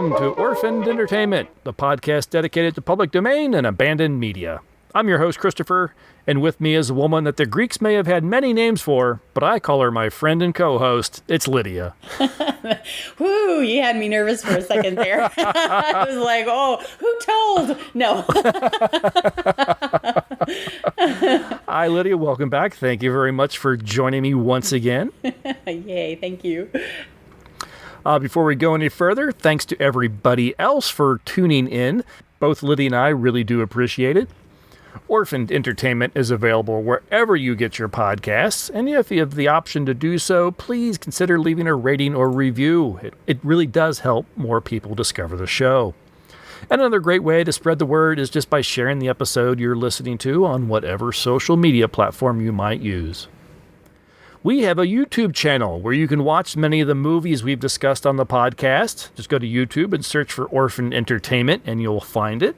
Welcome to Orphaned Entertainment, the podcast dedicated to public domain and abandoned media. I'm your host, Christopher, and with me is a woman that the Greeks may have had many names for, but I call her my friend and co-host. It's Lydia. Whoo, you had me nervous for a second there. I was like, oh, who told? No. Hi, Lydia. Welcome back. Thank you very much for joining me once again. Yay, thank you. Before we go any further, thanks to everybody else for tuning in. Both Lydia and I really do appreciate it. Orphaned Entertainment is available wherever you get your podcasts, and if you have the option to do so, please consider leaving a rating or review. It really does help more people discover the show. Another great way to spread the word is just by sharing the episode you're listening to on whatever social media platform you might use. We have a YouTube channel where you can watch many of the movies we've discussed on the podcast. Just go to YouTube and search for Orphaned Entertainment and you'll find it.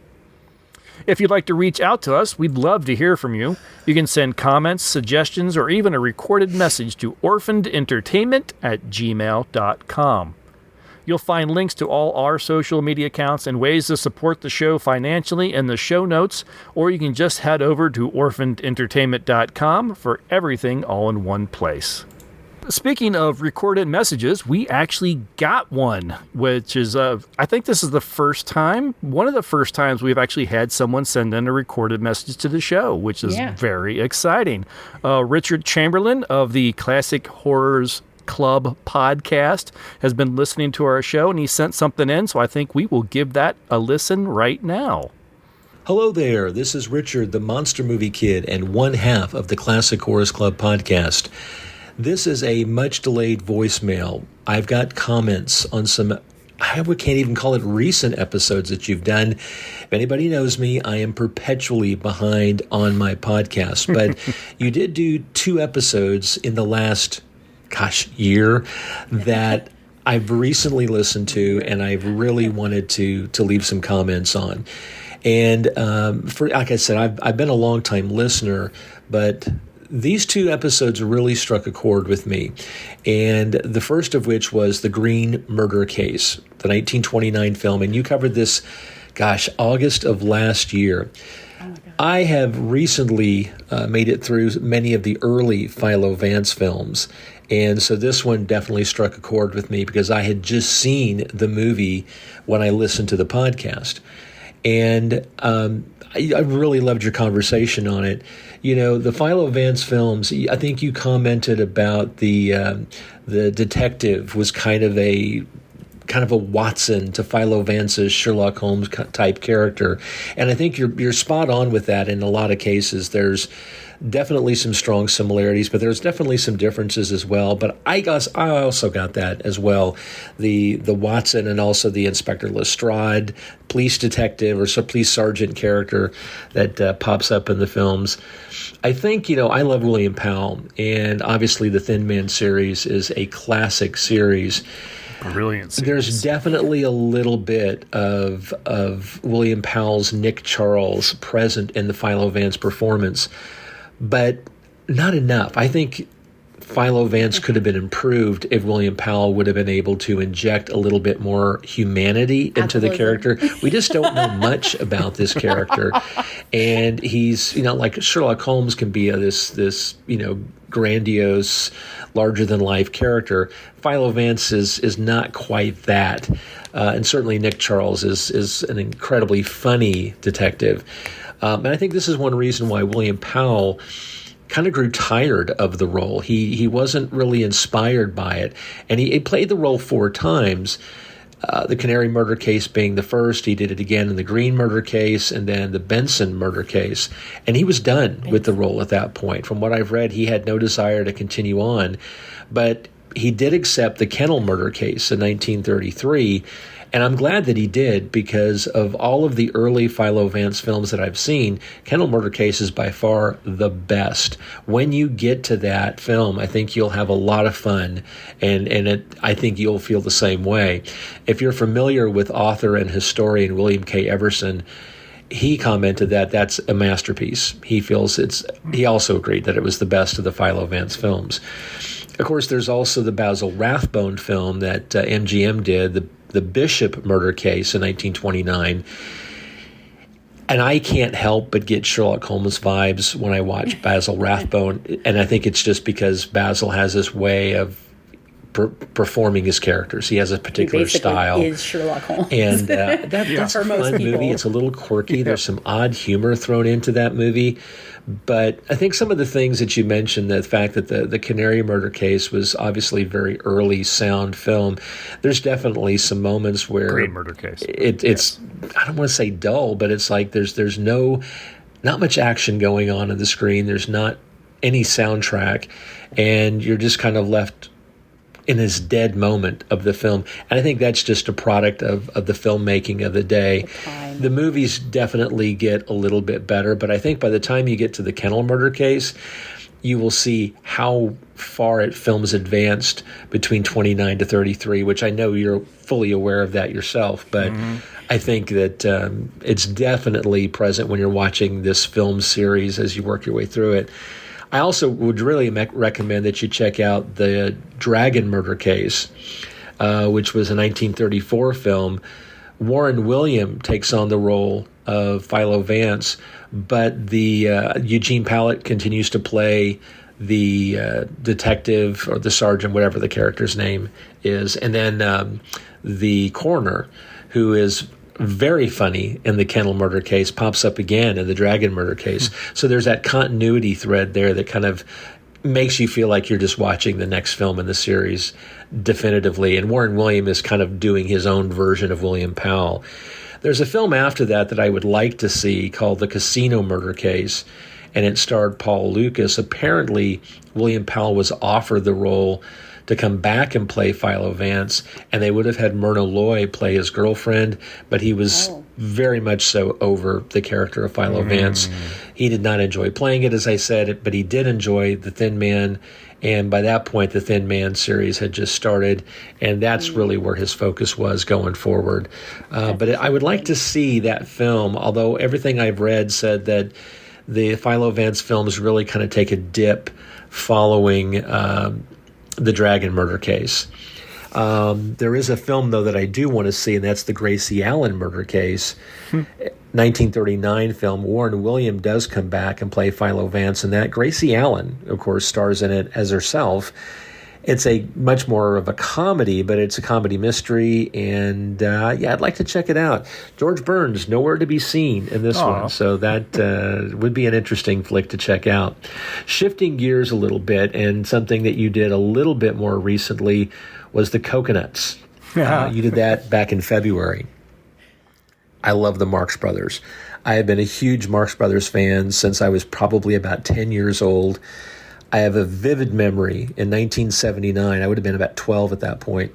If you'd like to reach out to us, we'd love to hear from you. You can send comments, suggestions, or even a recorded message to orphanedentertainment@gmail.com. You'll find links to all our social media accounts and ways to support the show financially in the show notes, or you can just head over to orphanedentertainment.com for everything all in one place. Speaking of recorded messages, we actually got one, which is, I think this is one of the first times we've actually had someone send in a recorded message to the show, which is very exciting. Richard Chamberlain of the Classic Horrors Club podcast has been listening to our show, and he sent something in, so I think we will give that a listen right now. Hello there, this is Richard, the Monster Movie Kid, and one half of the Classic Horrors Club podcast. This is a much-delayed voicemail. I've got comments on some, I can't even call it recent episodes that you've done. If anybody knows me, I am perpetually behind on my podcast. But you did do 2 episodes in the last, year that I've recently listened to and I've really wanted to leave some comments on. And like I said, I've been a long-time listener, but these 2 episodes really struck a chord with me, and the first of which was The Green Murder Case, the 1929 film, and you covered this, August of last year. Oh my God. I have recently made it through many of the early Philo Vance films, and so this one definitely struck a chord with me because I had just seen the movie when I listened to the podcast. And I really loved your conversation on it. You know, the Philo Vance films, I think you commented about the detective was kind of a Watson to Philo Vance's Sherlock Holmes type character. And I think you're spot on with that in a lot of cases. There's definitely some strong similarities, but there's definitely some differences as well. But I also got that as well. The Watson and also the Inspector Lestrade, police detective or police sergeant character that pops up in the films. I think, I love William Powell, and obviously the Thin Man series is a classic series. Brilliant series. There's definitely a little bit of William Powell's Nick Charles present in the Philo Vance performance, but not enough. I think Philo Vance could have been improved if William Powell would have been able to inject a little bit more humanity into the character. We just don't know much about this character. And he's, like Sherlock Holmes can be this grandiose, larger-than-life character. Philo Vance is not quite that. And certainly Nick Charles is an incredibly funny detective. And I think this is one reason why William Powell kind of grew tired of the role. He wasn't really inspired by it. And he played the role 4 times, the Canary murder case being the first. He did it again in the Green murder case and then the Benson murder case. And he was done with the role at that point. From what I've read, he had no desire to continue on. But he did accept the Kennel murder case in 1933. And I'm glad that he did, because of all of the early Philo Vance films that I've seen, Kennel Murder Case is by far the best. When you get to that film, I think you'll have a lot of fun, and I think you'll feel the same way. If you're familiar with author and historian William K. Everson, he commented that that's a masterpiece. He also agreed that it was the best of the Philo Vance films. Of course, there's also the Basil Rathbone film that MGM did, the Bishop murder case in 1929. And I can't help but get Sherlock Holmes vibes when I watch Basil Rathbone. And I think it's just because Basil has this way of performing his characters. He has a particular style. Is Sherlock Holmes. And that's a fun movie. It's a little quirky. Yeah. There's some odd humor thrown into that movie. But I think some of the things that you mentioned, the fact that the Canary murder case was obviously very early sound film, there's definitely some moments where... Great murder case. It's, I don't want to say dull, but it's like there's not much action going on the screen. There's not any soundtrack. And you're just kind of left in this dead moment of the film. And I think that's just a product of the filmmaking of the day. The movies definitely get a little bit better, but I think by the time you get to the Kennel murder case, you will see how far films advanced between 29 to 33, which I know you're fully aware of that yourself, but I think that it's definitely present when you're watching this film series as you work your way through it. I also would really recommend that you check out the Dragon murder case, which was a 1934 film. Warren William takes on the role of Philo Vance, but the Eugene Pallett continues to play the detective or the sergeant, whatever the character's name is, and then the coroner, who is very funny in the Kennel murder case, pops up again in the Dragon murder case. So there's that continuity thread there that kind of makes you feel like you're just watching the next film in the series definitively. And Warren William is kind of doing his own version of William Powell. There's a film after that I would like to see called The Casino Murder Case, and it starred Paul Lucas. Apparently, William Powell was offered the role to come back and play Philo Vance, and they would have had Myrna Loy play his girlfriend, but he was very much so over the character of Philo Vance. He did not enjoy playing it, as I said, but he did enjoy The Thin Man, and by that point, the Thin Man series had just started, and that's really where his focus was going forward. But I would like to see that film, although everything I've read said that the Philo Vance films really kind of take a dip following the Dragon murder case. There is a film, though, that I do want to see, and that's the Gracie Allen murder case. 1939 film. Warren William does come back and play Philo Vance in that. Gracie Allen, of course, stars in it as herself. It's a much more of a comedy, but it's a comedy mystery, and I'd like to check it out. George Burns, nowhere to be seen in this one, so that would be an interesting flick to check out. Shifting gears a little bit, and something that you did a little bit more recently was The Coconuts. You did that back in February. I love the Marx Brothers. I have been a huge Marx Brothers fan since I was probably about 10 years old. I have a vivid memory in 1979, I would have been about 12 at that point,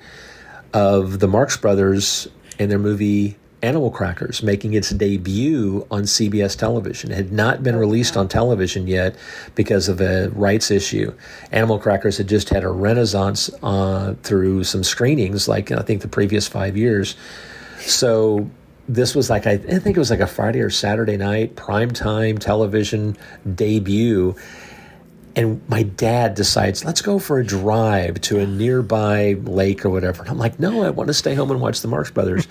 of the Marx Brothers and their movie Animal Crackers making its debut on CBS television. It had not been released on television yet because of a rights issue. Animal Crackers had just had a renaissance through some screenings, like I think the previous 5 years. So this was like, I think it was like a Friday or Saturday night, primetime television debut. And my dad decides, let's go for a drive to a nearby lake or whatever. And I'm like, no, I want to stay home and watch the Marx Brothers.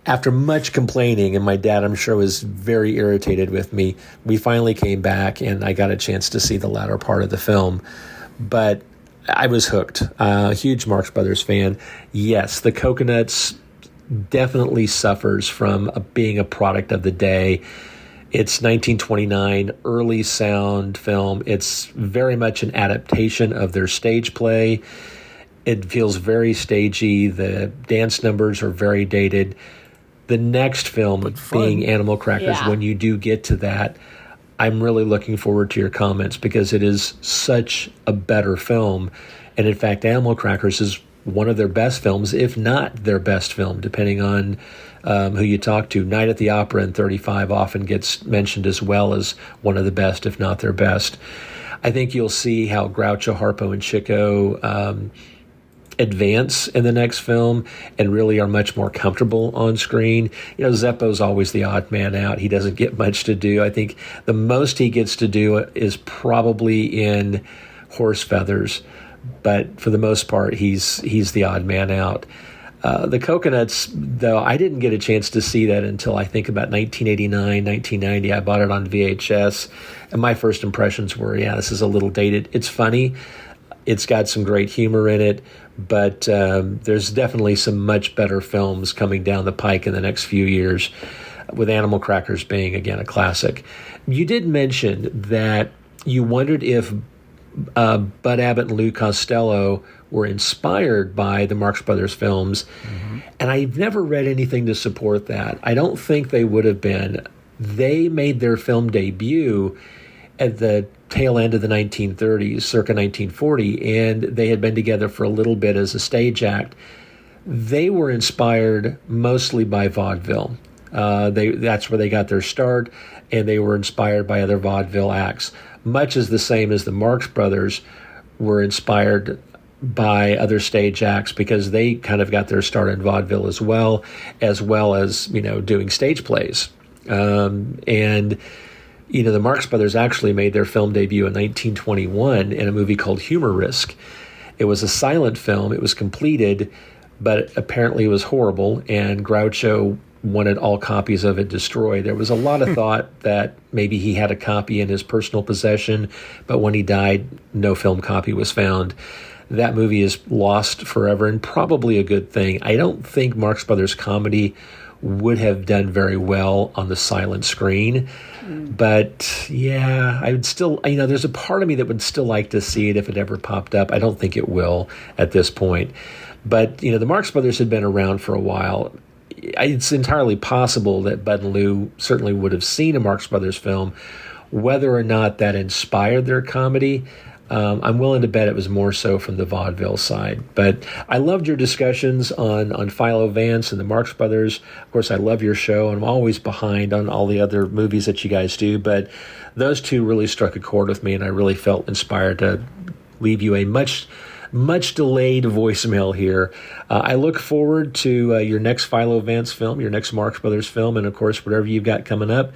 After much complaining, and my dad, I'm sure, was very irritated with me, we finally came back, and I got a chance to see the latter part of the film. But I was hooked. A huge Marx Brothers fan. Yes, The Coconuts definitely suffers from being a product of the day. It's 1929, early sound film. It's very much an adaptation of their stage play. It feels very stagey. The dance numbers are very dated. The next film being Animal Crackers, when you do get to that, I'm really looking forward to your comments because it is such a better film. And in fact, Animal Crackers is one of their best films, if not their best film, depending on who you talk to. Night at the Opera in 35 often gets mentioned as well as one of the best, if not their best. I think you'll see how Groucho, Harpo, and Chico advance in the next film and really are much more comfortable on screen. You know, Zeppo's always the odd man out. He doesn't get much to do. I think the most he gets to do is probably in Horse Feathers, but for the most part, he's the odd man out. The Coconuts, though, I didn't get a chance to see that until I think about 1989, 1990. I bought it on VHS, and my first impressions were, yeah, this is a little dated. It's funny. It's got some great humor in it, but there's definitely some much better films coming down the pike in the next few years, with Animal Crackers being, again, a classic. You did mention that you wondered if Bud Abbott and Lou Costello were inspired by the Marx Brothers films, and I've never read anything to support that. I don't think they would have been. They made their film debut at the tail end of the 1930s, circa 1940, and they had been together for a little bit as a stage act. They were inspired mostly by vaudeville. That's where they got their start, and they were inspired by other vaudeville acts, much as the same as the Marx Brothers were inspired by other stage acts, because they kind of got their start in vaudeville as well as doing stage plays. And the Marx Brothers actually made their film debut in 1921 in a movie called Humor Risk. It was a silent film. It was completed, but apparently it was horrible, and Groucho wanted all copies of it destroyed. There was a lot of thought that maybe he had a copy in his personal possession, but when he died, no film copy was found. That movie is lost forever, and probably a good thing. I don't think Marx Brothers comedy would have done very well on the silent screen. But yeah, I would still, there's a part of me that would still like to see it if it ever popped up. I don't think it will at this point. But, the Marx Brothers had been around for a while. It's entirely possible that Bud and Lou certainly would have seen a Marx Brothers film. Whether or not that inspired their comedy, I'm willing to bet it was more so from the vaudeville side. But I loved your discussions on Philo Vance and the Marx Brothers. Of course, I love your show, and I'm always behind on all the other movies that you guys do. But those two really struck a chord with me, and I really felt inspired to leave you a much delayed voicemail here. I look forward to your next Philo Vance film, your next Marx Brothers film, and of course, whatever you've got coming up.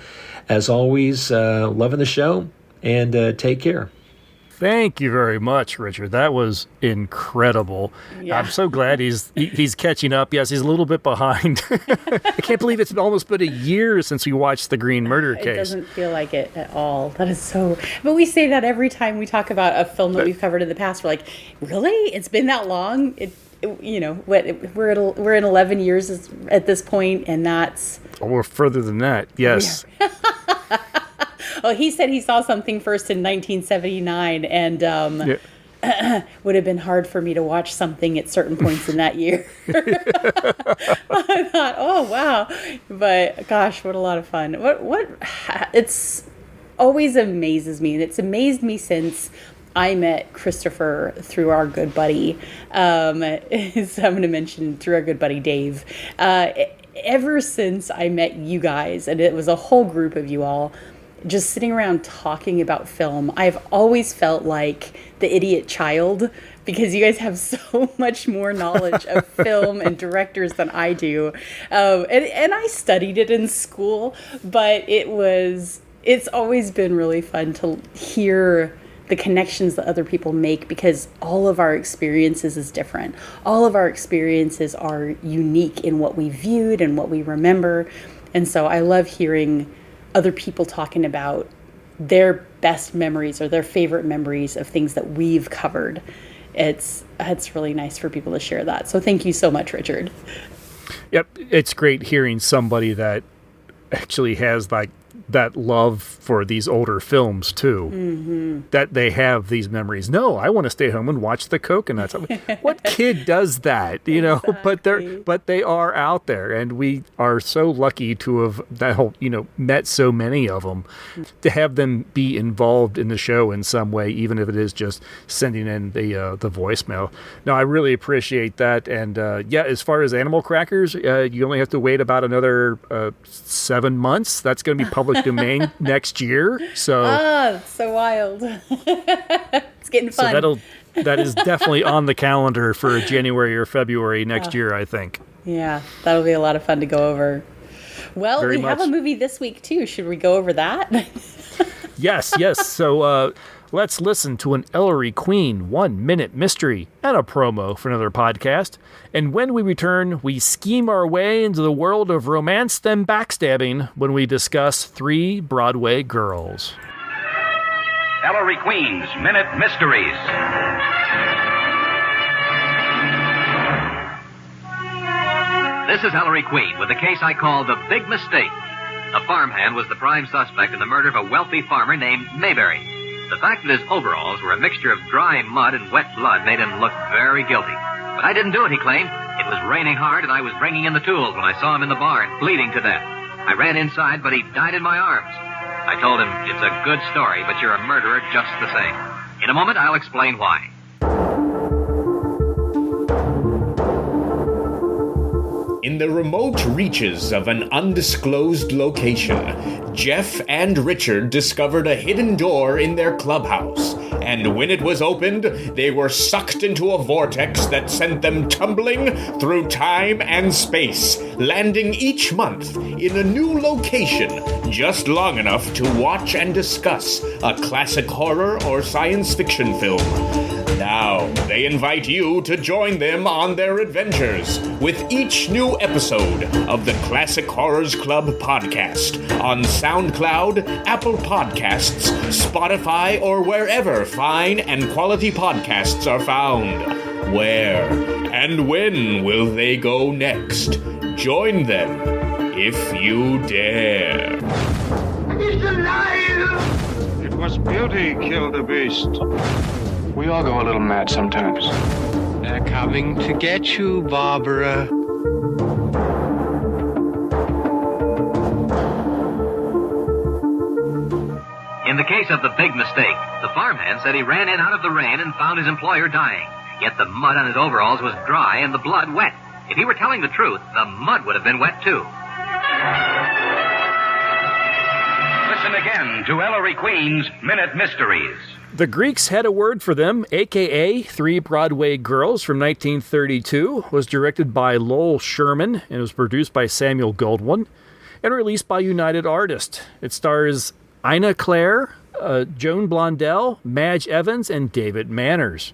As always, loving the show, and take care. Thank you very much, Richard. That was incredible. Yeah. I'm so glad he's catching up. Yes, he's a little bit behind. I can't believe it's almost been a year since we watched The Green Murder Case. It doesn't feel like it at all. That is so... But we say that every time we talk about a film that we've covered in the past. We're like, really? It's been that long? We're in 11 years at this point, and that's... Oh, we're further than that. Yes. Well, he said he saw something first in 1979, and would have been hard for me to watch something at certain points in that year. I thought, oh, wow. But gosh, what a lot of fun. It's always amazes me, and it's amazed me since I met Christopher through our good buddy. So I'm going to mention through our good buddy Dave. Ever since I met you guys, and it was a whole group of you all, just sitting around talking about film, I've always felt like the idiot child, because you guys have so much more knowledge of film and directors than I do. And I studied it in school, but it's always been really fun to hear the connections that other people make, because all of our experiences is different. All of our experiences are unique in what we viewed and what we remember. And so I love hearing other people talking about their best memories or their favorite memories of things that we've covered. It's really nice for people to share that. So thank you so much, Richard. Yep. It's great hearing somebody that actually has like that love for these older films too, that they have these memories. No, I want to stay home and watch the Coconuts. I mean, what kid does that? Exactly. But they are out there, and we are so lucky to have met so many of them, to have them be involved in the show in some way, even if it is just sending in the voicemail. No, I really appreciate that. And as far as Animal Crackers, you only have to wait about another 7 months. That's going to be public domain next year. So that's so wild. It's getting fun. So that is definitely on the calendar for January or February next year, I think. Yeah, that'll be a lot of fun to go over. Well, have a movie this week too. Should we go over that? Yes. So Let's listen to an Ellery Queen 1-minute mystery and a promo for another podcast. And when we return, we scheme our way into the world of romance and backstabbing when we discuss 3 Broadway girls. Ellery Queen's Minute Mysteries. This is Ellery Queen with a case I call The Big Mistake. A farmhand was the prime suspect in the murder of a wealthy farmer named Mayberry. The fact that his overalls were a mixture of dry mud and wet blood made him look very guilty. But I didn't do it, he claimed. It was raining hard and I was bringing in the tools when I saw him in the barn, bleeding to death. I ran inside, but he died in my arms. I told him, it's a good story, but you're a murderer just the same. In a moment, I'll explain why. In the remote reaches of an undisclosed location, Jeff and Richard discovered a hidden door in their clubhouse, and when it was opened, they were sucked into a vortex that sent them tumbling through time and space, landing each month in a new location, just long enough to watch and discuss a classic horror or science fiction film. Now, they invite you to join them on their adventures with each new episode of the Classic Horrors Club podcast on SoundCloud, Apple Podcasts, Spotify, or wherever fine and quality podcasts are found. Where and when will they go next? Join them if you dare. He's alive! It was beauty killed the beast. We all go a little mad sometimes. They're coming to get you, Barbara. In the case of The Big Mistake, the farmhand said he ran in out of the rain and found his employer dying. Yet the mud on his overalls was dry and the blood wet. If he were telling the truth, the mud would have been wet too. Listen again to Ellery Queen's Minute Mysteries. The Greeks Had a Word for Them, a.k.a. 3 Broadway Girls from 1932, was directed by Lowell Sherman and was produced by Samuel Goldwyn and released by United Artists. It stars Ina Claire, Joan Blondell, Madge Evans, and David Manners.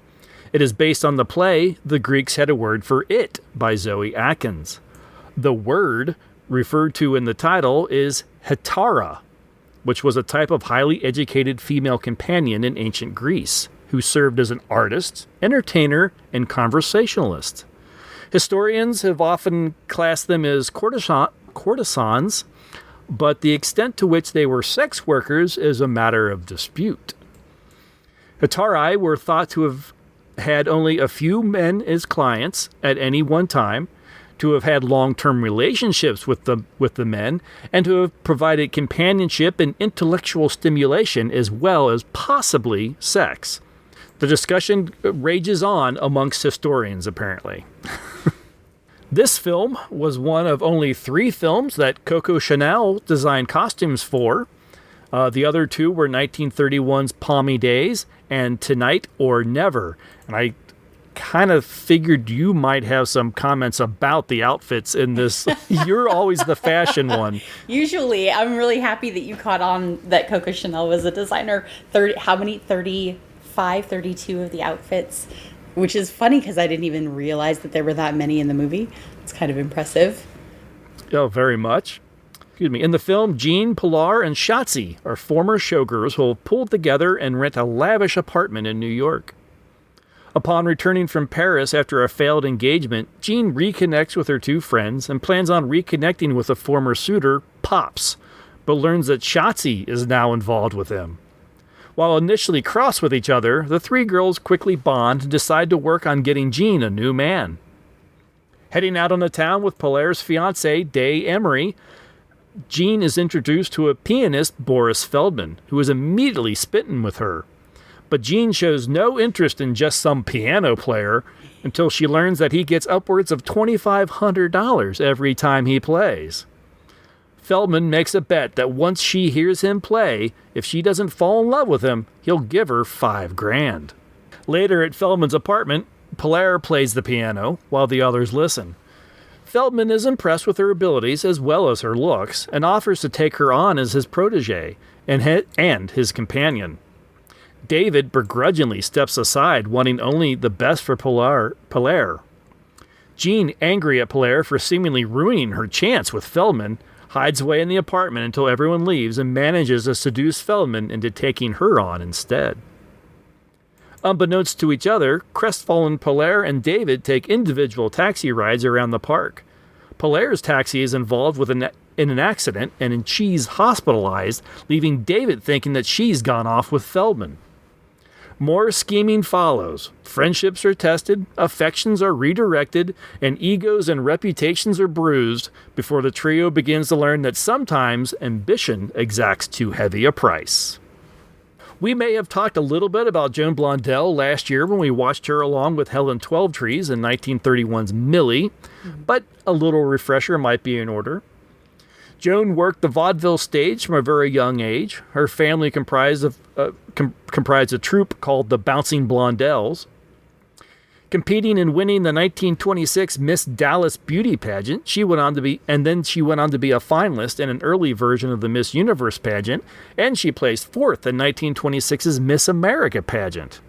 It is based on the play The Greeks Had a Word for It by Zoe Atkins. The word referred to in the title is hetara, which was a type of highly educated female companion in ancient Greece, who served as an artist, entertainer, and conversationalist. Historians have often classed them as courtesans, but the extent to which they were sex workers is a matter of dispute. Hetairai were thought to have had only a few men as clients at any one time, to have had long-term relationships with the men, and to have provided companionship and intellectual stimulation as well as possibly sex. The discussion rages on amongst historians, apparently. This film was one of only 3 films that Coco Chanel designed costumes for. The other 2 were 1931's Palmy Days and Tonight or Never. And I kind of figured you might have some comments about the outfits in this. You're always the fashion one. Usually, I'm really happy that you caught on that Coco Chanel was a designer. 35, 32 of the outfits, which is funny because I didn't even realize that there were that many in the movie. It's kind of impressive. Oh, very much. Excuse me. In the film, Jean, Pilar, and Shotzi are former showgirls who will pull together and rent a lavish apartment in New York. Upon returning from Paris after a failed engagement, Jean reconnects with her 2 friends and plans on reconnecting with a former suitor, Pops, but learns that Shotzi is now involved with him. While initially cross with each other, the 3 girls quickly bond and decide to work on getting Jean a new man. Heading out on the town with Pilar's fiancé, Day Emery, Jean is introduced to a pianist, Boris Feldman, who is immediately smitten with her. But Jean shows no interest in just some piano player until she learns that he gets upwards of $2,500 every time he plays. Feldman makes a bet that once she hears him play, if she doesn't fall in love with him, he'll give her $5,000. Later at Feldman's apartment, Pilar plays the piano while the others listen. Feldman is impressed with her abilities as well as her looks and offers to take her on as his protege and his companion. David begrudgingly steps aside, wanting only the best for Polaire. Jean, angry at Polaire for seemingly ruining her chance with Feldman, hides away in the apartment until everyone leaves and manages to seduce Feldman into taking her on instead. Unbeknownst to each other, crestfallen Polaire and David take individual taxi rides around the park. Polaire's taxi is involved in an accident and she's hospitalized, leaving David thinking that she's gone off with Feldman. More scheming follows. Friendships are tested, affections are redirected, and egos and reputations are bruised before the trio begins to learn that sometimes ambition exacts too heavy a price. We may have talked a little bit about Joan Blondell last year when we watched her along with Helen Twelvetrees in 1931's Millie, but a little refresher might be in order. Joan worked the vaudeville stage from a very young age. Her family comprised a troupe called the Bouncing Blondells. Competing and winning the 1926 Miss Dallas beauty pageant, she went on to be a finalist in an early version of the Miss Universe pageant, and she placed fourth in 1926's Miss America pageant.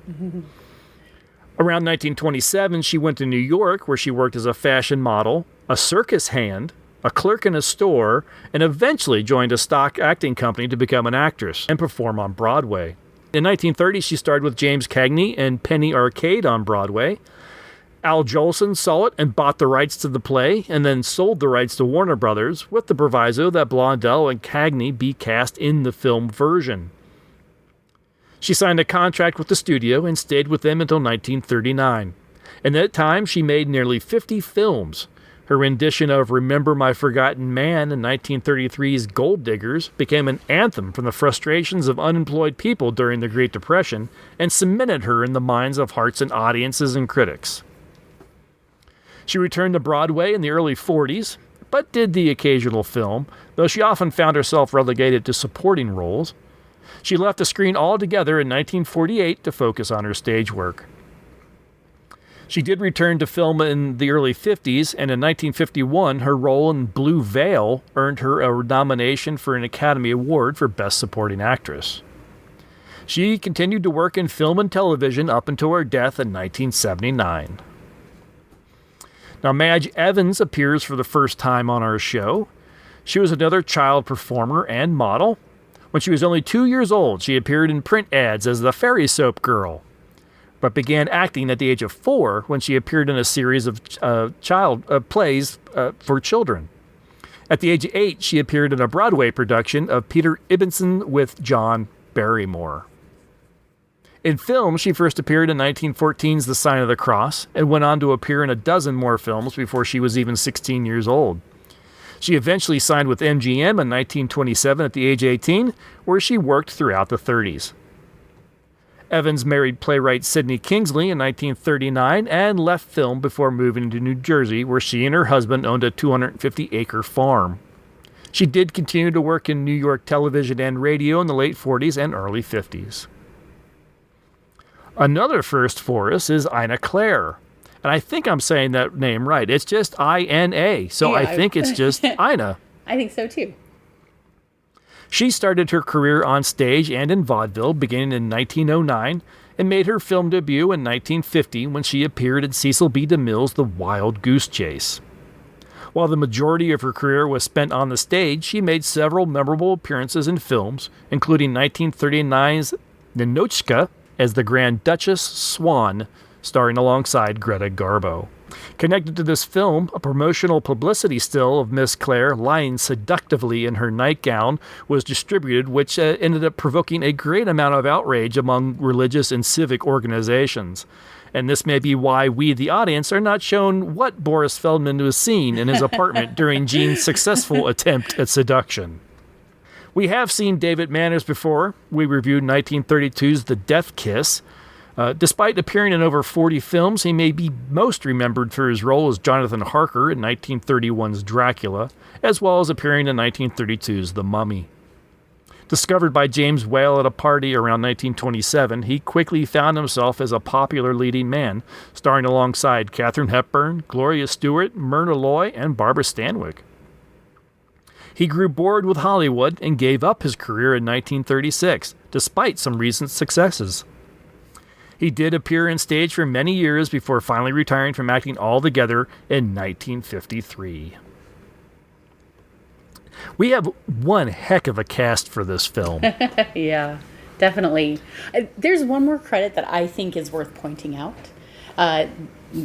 Around 1927, she went to New York, where she worked as a fashion model, a circus hand, a clerk in a store, and eventually joined a stock acting company to become an actress and perform on Broadway. In 1930, she starred with James Cagney and Penny Arcade on Broadway. Al Jolson saw it and bought the rights to the play, and then sold the rights to Warner Brothers, with the proviso that Blondell and Cagney be cast in the film version. She signed a contract with the studio and stayed with them until 1939. In that time, she made nearly 50 films. Her rendition of Remember My Forgotten Man in 1933's Gold Diggers became an anthem from the frustrations of unemployed people during the Great Depression and cemented her in the minds of hearts and audiences and critics. She returned to Broadway in the early 40s, but did the occasional film, though she often found herself relegated to supporting roles. She left the screen altogether in 1948 to focus on her stage work. She did return to film in the early 50s, and in 1951, her role in Blue Veil earned her a nomination for an Academy Award for Best Supporting Actress. She continued to work in film and television up until her death in 1979. Now, Madge Evans appears for the first time on our show. She was another child performer and model. When she was only 2 years old, she appeared in print ads as the Fairy Soap Girl, but began acting at the age of 4 when she appeared in a series of plays for children. At the age of 8, she appeared in a Broadway production of Peter Ibbenson with John Barrymore. In film, she first appeared in 1914's The Sign of the Cross and went on to appear in a dozen more films before she was even 16 years old. She eventually signed with MGM in 1927 at the age of 18, where she worked throughout the 30s. Evans married playwright Sidney Kingsley in 1939 and left film before moving to New Jersey, where she and her husband owned a 250-acre farm. She did continue to work in New York television and radio in the late 40s and early 50s. Another first for us is Ina Claire. And I think I'm saying that name right. It's just I-N-A, so I think it's just Ina. I think so too. She started her career on stage and in vaudeville beginning in 1909 and made her film debut in 1950 when she appeared in Cecil B. DeMille's The Wild Goose Chase. While the majority of her career was spent on the stage, she made several memorable appearances in films, including 1939's Ninotchka as the Grand Duchess Swan, starring alongside Greta Garbo. Connected to this film, a promotional publicity still of Miss Claire lying seductively in her nightgown was distributed, which ended up provoking a great amount of outrage among religious and civic organizations. And this may be why we, the audience, are not shown what Boris Feldman was seeing in his apartment during Jean's successful attempt at seduction. We have seen David Manners before. We reviewed 1932's The Death Kiss. Despite appearing in over 40 films, he may be most remembered for his role as Jonathan Harker in 1931's Dracula, as well as appearing in 1932's The Mummy. Discovered by James Whale at a party around 1927, he quickly found himself as a popular leading man, starring alongside Katharine Hepburn, Gloria Stewart, Myrna Loy, and Barbara Stanwyck. He grew bored with Hollywood and gave up his career in 1936, despite some recent successes. He did appear on stage for many years before finally retiring from acting altogether in 1953. We have one heck of a cast for this film. Yeah, definitely. There's one more credit that I think is worth pointing out.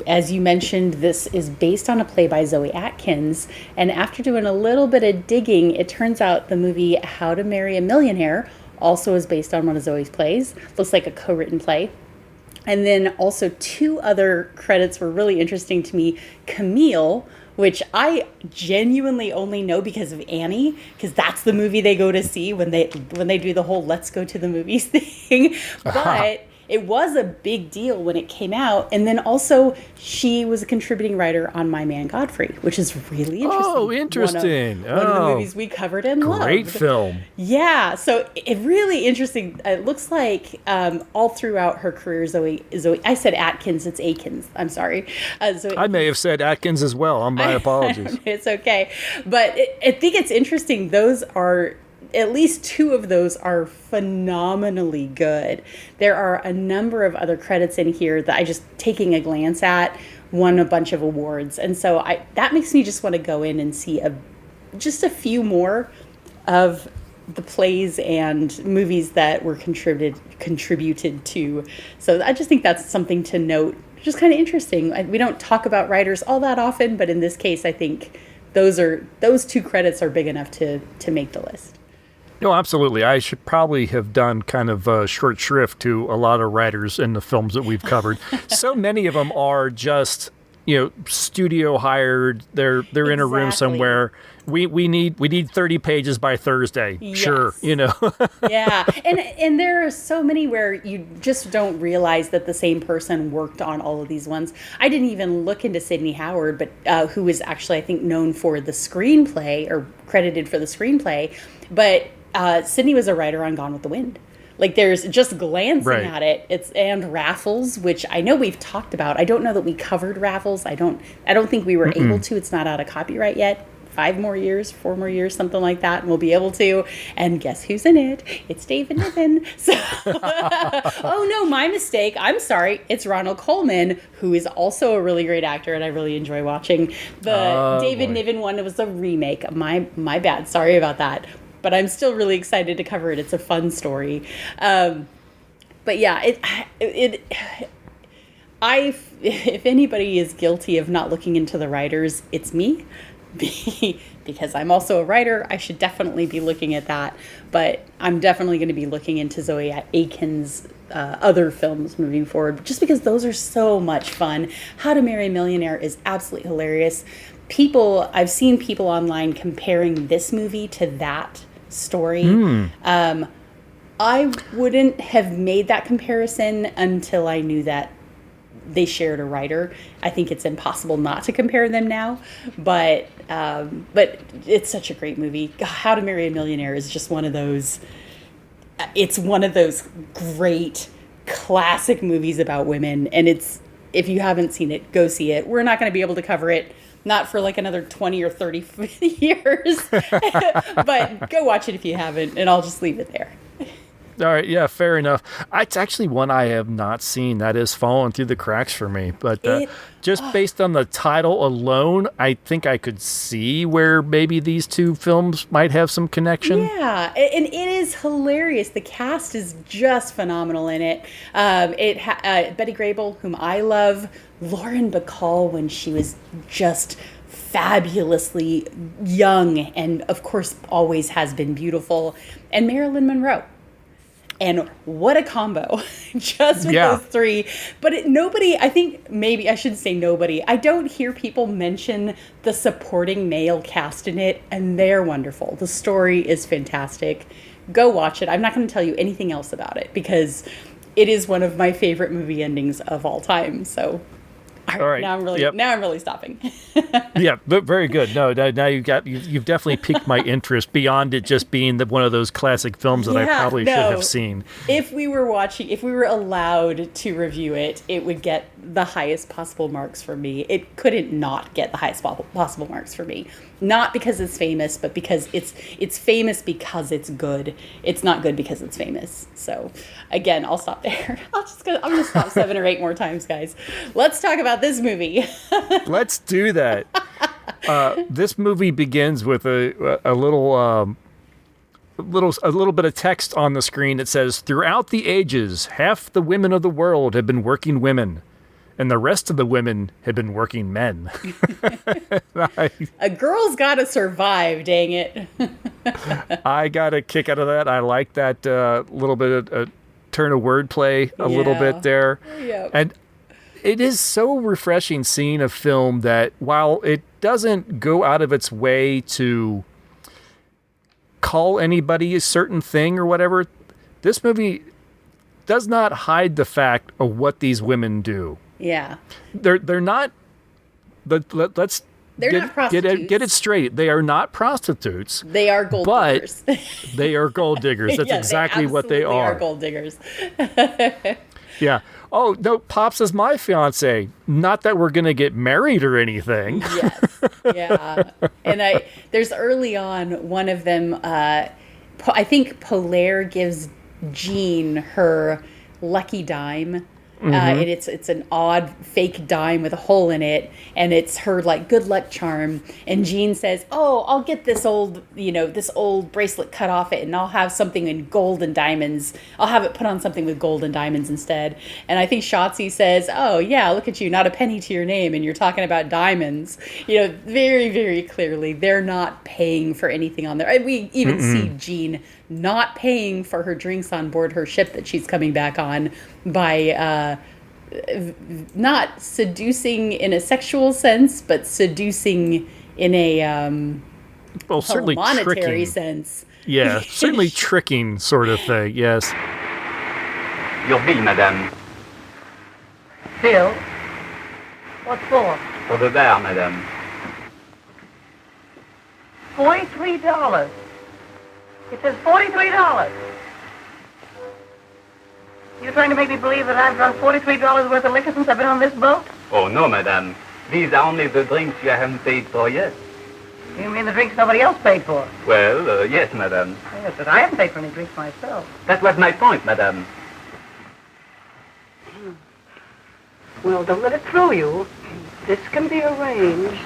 As you mentioned, this is based on a play by Zoe Atkins, and after doing a little bit of digging, it turns out the movie How to Marry a Millionaire also is based on one of Zoe's plays. Looks like a co-written play. And then also 2 other credits were really interesting to me. Camille, which I genuinely only know because of Annie, because that's the movie they go to see when they do the whole let's go to the movies thing. But it was a big deal when it came out. And then also she was a contributing writer on My Man Godfrey, which is really interesting. Oh, interesting. One of the movies we covered and loved. Great film. Yeah, so it really interesting. It looks like all throughout her career, Zoe, I said Atkins, it's Akins. I'm sorry. I may have said Atkins as well. My apologies. It's okay. But I think it's interesting. Those are, at least 2 of those are phenomenally good. There are a number of other credits in here that I just, taking a glance at, won a bunch of awards. And so that makes me just want to go in and see just a few more of the plays and movies that were contributed to. So I just think that's something to note. Just kind of interesting. We don't talk about writers all that often, but in this case, I think those 2 credits are big enough to make the list. No, absolutely. I should probably have done kind of short shrift to a lot of writers in the films that we've covered. So many of them are just, studio hired. They're in a room somewhere. We need 30 pages by Thursday. Yes. Sure, Yeah, and there are so many where you just don't realize that the same person worked on all of these ones. I didn't even look into Sidney Howard, but who is actually, I think, known for the screenplay or credited for the screenplay. But Sidney was a writer on Gone with the Wind. Like, there's just glancing at it. And Raffles, which I know we've talked about. I don't know that we covered Raffles. I don't think we were able to. It's not out of copyright yet. 4 more years, something like that, and we'll be able to. And guess who's in it? It's David Niven. So, oh no, my mistake. I'm sorry. It's Ronald Colman, who is also a really great actor, and I really enjoy watching the David Niven one. It was a remake. My bad. Sorry about that. But I'm still really excited to cover it. It's a fun story. But yeah, if anybody is guilty of not looking into the writers, it's me. Because I'm also a writer, I should definitely be looking at that. But I'm definitely going to be looking into Zoe Atkins' other films moving forward, just because those are so much fun. How to Marry a Millionaire is absolutely hilarious. I've seen people online comparing this movie to that story. I wouldn't have made that comparison until I knew that they shared a writer. I think it's impossible not to compare them now, but it's such a great movie. How to Marry a Millionaire is just one of those. It's one of those great classic movies about women, and if you haven't seen it, go see it. We're not going to be able to cover it. Not for like another 20 or 30 years, but go watch it if you haven't, and I'll just leave it there. All right, yeah, fair enough. It's actually one I have not seen that is fallen through the cracks for me. But just based on the title alone, I think I could see where maybe these 2 films might have some connection. Yeah, and it is hilarious. The cast is just phenomenal in it. Betty Grable, whom I love, Lauren Bacall when she was just fabulously young and, of course, always has been beautiful, and Marilyn Monroe. And what a combo, just with those 3. But I think maybe I shouldn't say nobody. I don't hear people mention the supporting male cast in it, and they're wonderful. The story is fantastic. Go watch it. I'm not going to tell you anything else about it because it is one of my favorite movie endings of all time. So I All right. Now I'm really stopping. Yeah, but very good. No, now you've definitely piqued my interest beyond it just being one of those classic films that I probably should have seen. If we were allowed to review it, it would get the highest possible marks for me. It couldn't not get the highest possible marks for me. Not because it's famous, but because it's famous because it's good. It's not good because it's famous. So, again, I'll stop there. I'm going to stop 7 or 8 more times, guys. Let's talk about this movie. Let's do that. This movie begins with a little bit of text on the screen that says, "Throughout the ages, half the women of the world have been working women, and the rest of the women have been working men." A girl's got to survive, dang it. I got a kick out of that. I like that little bit of turn of wordplay a little bit there. Yep. And it is so refreshing seeing a film that, while it doesn't go out of its way to call anybody a certain thing or whatever, this movie does not hide the fact of what these women do. Yeah. They're not. Let's not prostitutes. Get it straight. They are not prostitutes. They are gold diggers. They are gold diggers. That's exactly what they are. They are gold diggers. Yeah. Oh, no, Pops is my fiance. Not that we're going to get married or anything. Yes. Yeah. And there's early on one of them, I think Polaire gives Jean her lucky dime. And it's an odd fake dime with a hole in it, and it's her like good luck charm. And Jean says, "Oh, I'll get this old bracelet cut off it, and I'll have something in gold and diamonds. I'll have it put on something with gold and diamonds instead." And I think Shotzi says, "Oh yeah, look at you, not a penny to your name, and you're talking about diamonds." Very, very clearly, they're not paying for anything on there. And we even see Jean not paying for her drinks on board her ship that she's coming back on by not seducing in a sexual sense, but seducing in a certainly monetary tricking sense. Yeah, certainly tricking sort of thing. Yes. Your bill, madame. Bill? What for? For the bar, madame. $43. It says $43. You're trying to make me believe that I've drunk $43 worth of liquor since I've been on this boat? Oh, no, madame. These are only the drinks you haven't paid for yet. You mean the drinks nobody else paid for? Well, yes, madame. Yes, but I haven't paid for any drinks myself. That was my point, madame. Well, don't let it throw you. This can be arranged.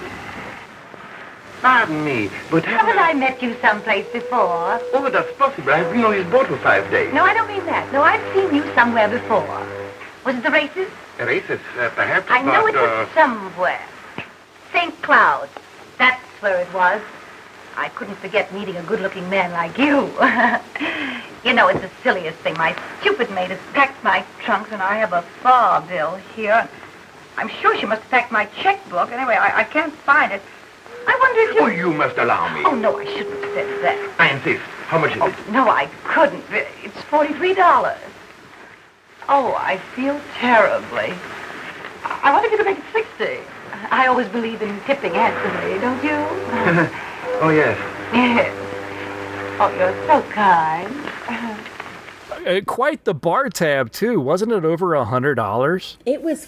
Pardon me, but Haven't I met you someplace before? Oh, that's possible. I've been on this boat for 5 days. No, I don't mean that. No, I've seen you somewhere before. Was it the races? Races, perhaps, I know but, it was somewhere. St. Cloud. That's where it was. I couldn't forget meeting a good-looking man like you. You know, it's the silliest thing. My stupid maid has packed my trunks, and I have a far bill here. I'm sure she must have packed my checkbook. Anyway, I can't find it. I wonder if you... Oh, you must allow me. Oh, no, I shouldn't have said that. I insist. How much is it? No, I couldn't. It's $43. Oh, I feel terribly. I wonder if you could make it 60. I always believe in tipping handsomely, don't you? Oh, yes. Yes. Oh, you're so kind. Quite the bar tab, too. Wasn't it over $100? It was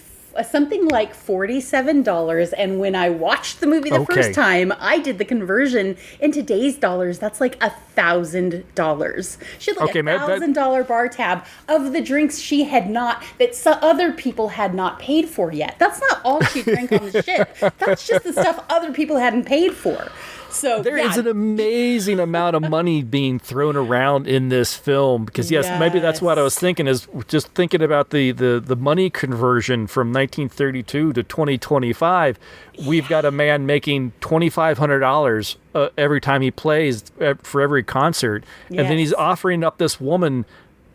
something like $47, and when I watched the movie the first time, I did the conversion in today's dollars. That's like $1,000. She had like $1,000 bar tab of the drinks she had not, that other people had not paid for yet. That's not all she drank on the ship. That's just the stuff other people hadn't paid for. So there is an amazing amount of money being thrown around in this film, because maybe that's what I was thinking, is just thinking about the money conversion from 1932 to 2025. We've got a man making $2,500 every time he plays for every concert, and then he's offering up this woman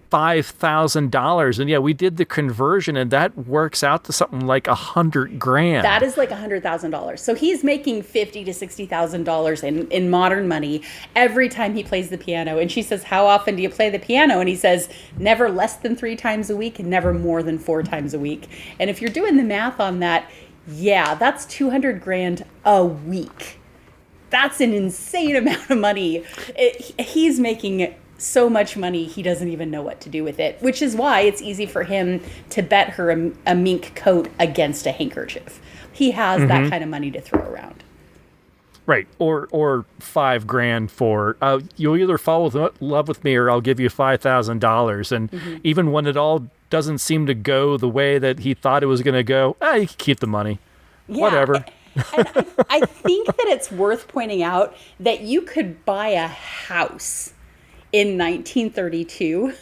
$5,000, and we did the conversion, and that works out to something like $100,000. That is like $100,000. So he's making $50,000 to $60,000 in modern money every time he plays the piano. And she says, "How often do you play the piano?" And he says, "Never less than 3 times a week, and never more than 4 times a week." And if you're doing the math on that, Yeah, that's 200 grand a week. That's an insane amount of money. He's making so much money, he doesn't even know what to do with it, which is why it's easy for him to bet her a mink coat against a handkerchief. He has that kind of money to throw around. Right. Or $5,000 for, you'll either fall in love with me or I'll give you $5,000. And even when it all doesn't seem to go the way that he thought it was going to go, you can keep the money. Yeah. Whatever. And I think that it's worth pointing out that you could buy a house in 1932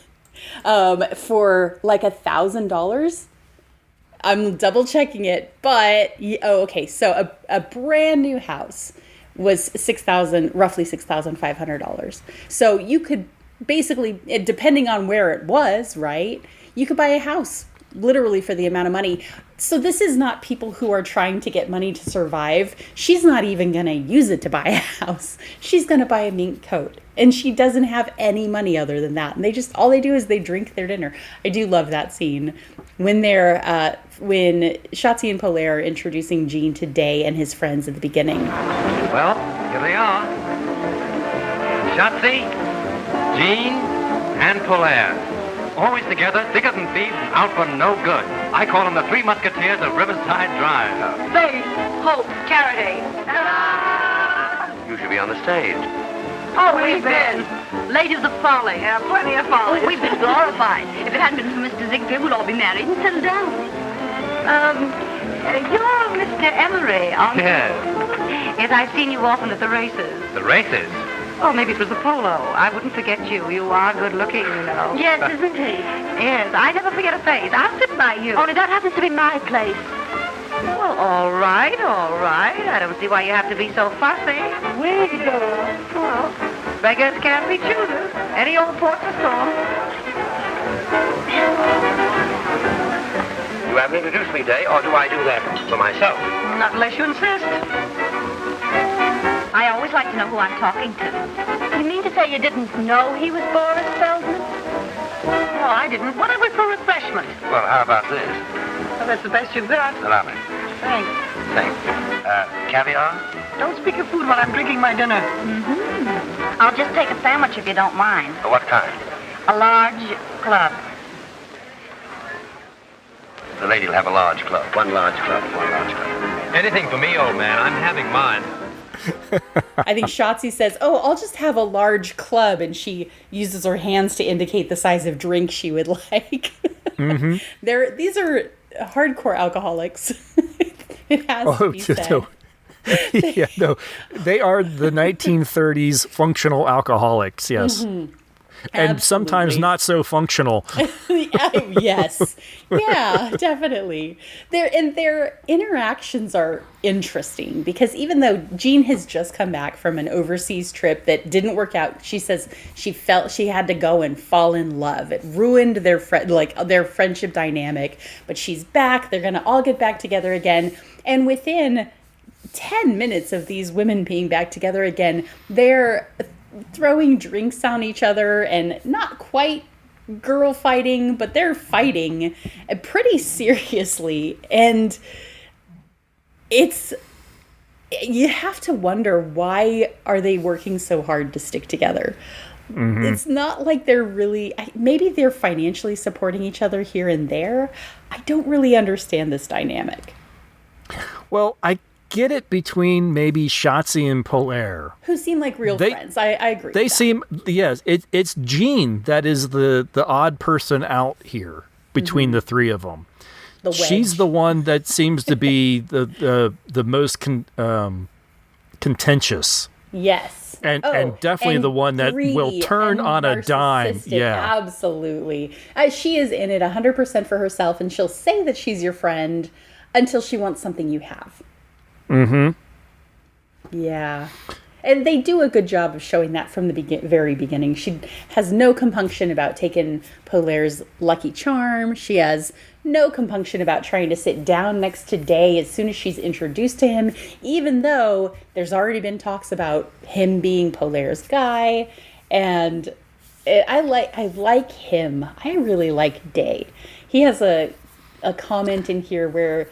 for like $1,000. I'm double checking it, but okay. So a brand new house was roughly $6,500. So you could basically, depending on where it was, right? You could buy a house literally for the amount of money. So this is not people who are trying to get money to survive. She's not even going to use it to buy a house. She's going to buy a mink coat. And she doesn't have any money other than that. And all they do is they drink their dinner. I do love that scene when when Shotzi and Polaire are introducing Jean to Day and his friends at the beginning. Well, here they are. Shotzi, Jean, and Polaire. Always together, thicker than thieves, and out for no good. I call them the Three Musketeers of Riverside Drive. Faith, hope, charity. You should be on the stage. Oh, we've been. Ladies of folly. Yeah, plenty of folly. Oh, we've been glorified. If it hadn't been for Mr. Ziegfeld, we'd all be married and settled down. You're Mr. Emery, aren't you? Yes. Yes, I've seen you often at the races. The races? Oh, maybe it was the polo. I wouldn't forget you. You are good looking, you know. Yes, isn't he? Yes, I never forget a face. I'll sit by you. Only that happens to be my place. Well, all right, all right. I don't see why you have to be so fussy. We do. Well, beggars can't be choosers. Any old port's a storm. You haven't introduced me, Day, or do I do that for myself? Not unless you insist. I always like to know who I'm talking to. You mean to say you didn't know he was Boris Feldman? No, I didn't. What it was for refreshment. Well, how about this? Well, that's the best you've got. Allow me. Thanks. Thanks. Caviar? Don't speak of food while I'm drinking my dinner. I'll just take a sandwich if you don't mind. What kind? A large club. The lady'll have a large club. One large club, one large club. Anything for me, old man. I'm having mine. I think Shotzi says, I'll just have a large club. And she uses her hands to indicate the size of drink she would like. These are hardcore alcoholics. It has to be said. No. Yeah, no. They are the 1930s functional alcoholics, yes. And sometimes not so functional. Yes. Yeah, definitely. Their interactions are interesting because even though Jean has just come back from an overseas trip that didn't work out, she says she felt she had to go and fall in love. It ruined their friendship dynamic, but she's back. They're going to all get back together again. And within 10 minutes of these women being back together again, they're throwing drinks on each other and not quite girl fighting, but they're fighting pretty seriously. And you have to wonder, why are they working so hard to stick together? It's not like they're really, maybe they're financially supporting each other here and there. I don't really understand this dynamic. Well, I get it between maybe Shotzi and Polaire, who seem like real friends. I agree. They seem, yes. It's Jean that is the odd person out here between the three of them. She's the one that seems to be the most contentious. Yes. And definitely the one that will turn on a dime. Yeah, absolutely. She is in it 100% for herself, and she'll say that she's your friend until she wants something you have. Yeah. And they do a good job of showing that from the very beginning. She has no compunction about taking Polaire's Lucky Charm. She has no compunction about trying to sit down next to Day as soon as she's introduced to him, even though there's already been talks about him being Polaire's guy. And I like him. I really like Day. He has a comment in here where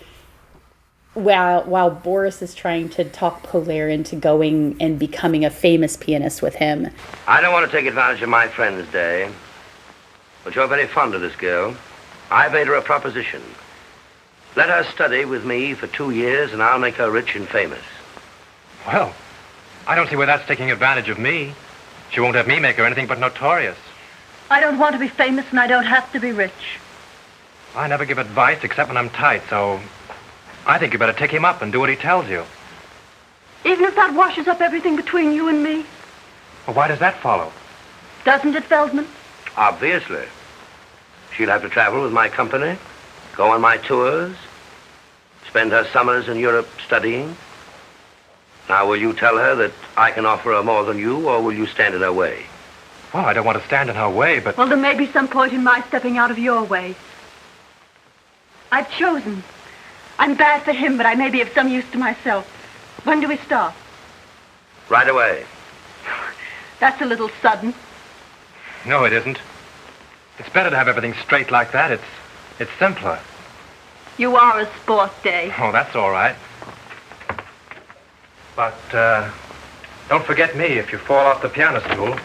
while Boris is trying to talk Polaire into going and becoming a famous pianist with him. I don't want to take advantage of my friend's day, but you're very fond of this girl. I've made her a proposition. Let her study with me for 2 years, and I'll make her rich and famous. Well, I don't see where that's taking advantage of me. She won't have me make her anything but notorious. I don't want to be famous, and I don't have to be rich. I never give advice except when I'm tight, so I think you better take him up and do what he tells you. Even if that washes up everything between you and me? Well, why does that follow? Doesn't it, Feldman? Obviously. She'll have to travel with my company, go on my tours, spend her summers in Europe studying. Now, will you tell her that I can offer her more than you, or will you stand in her way? Well, I don't want to stand in her way, but... Well, there may be some point in my stepping out of your way. I've chosen. I'm bad for him, but I may be of some use to myself. When do we start? Right away. That's a little sudden. No, it isn't. It's better to have everything straight like that. It's simpler. You are a sport, Dave. Oh, that's all right. But, don't forget me if you fall off the piano stool.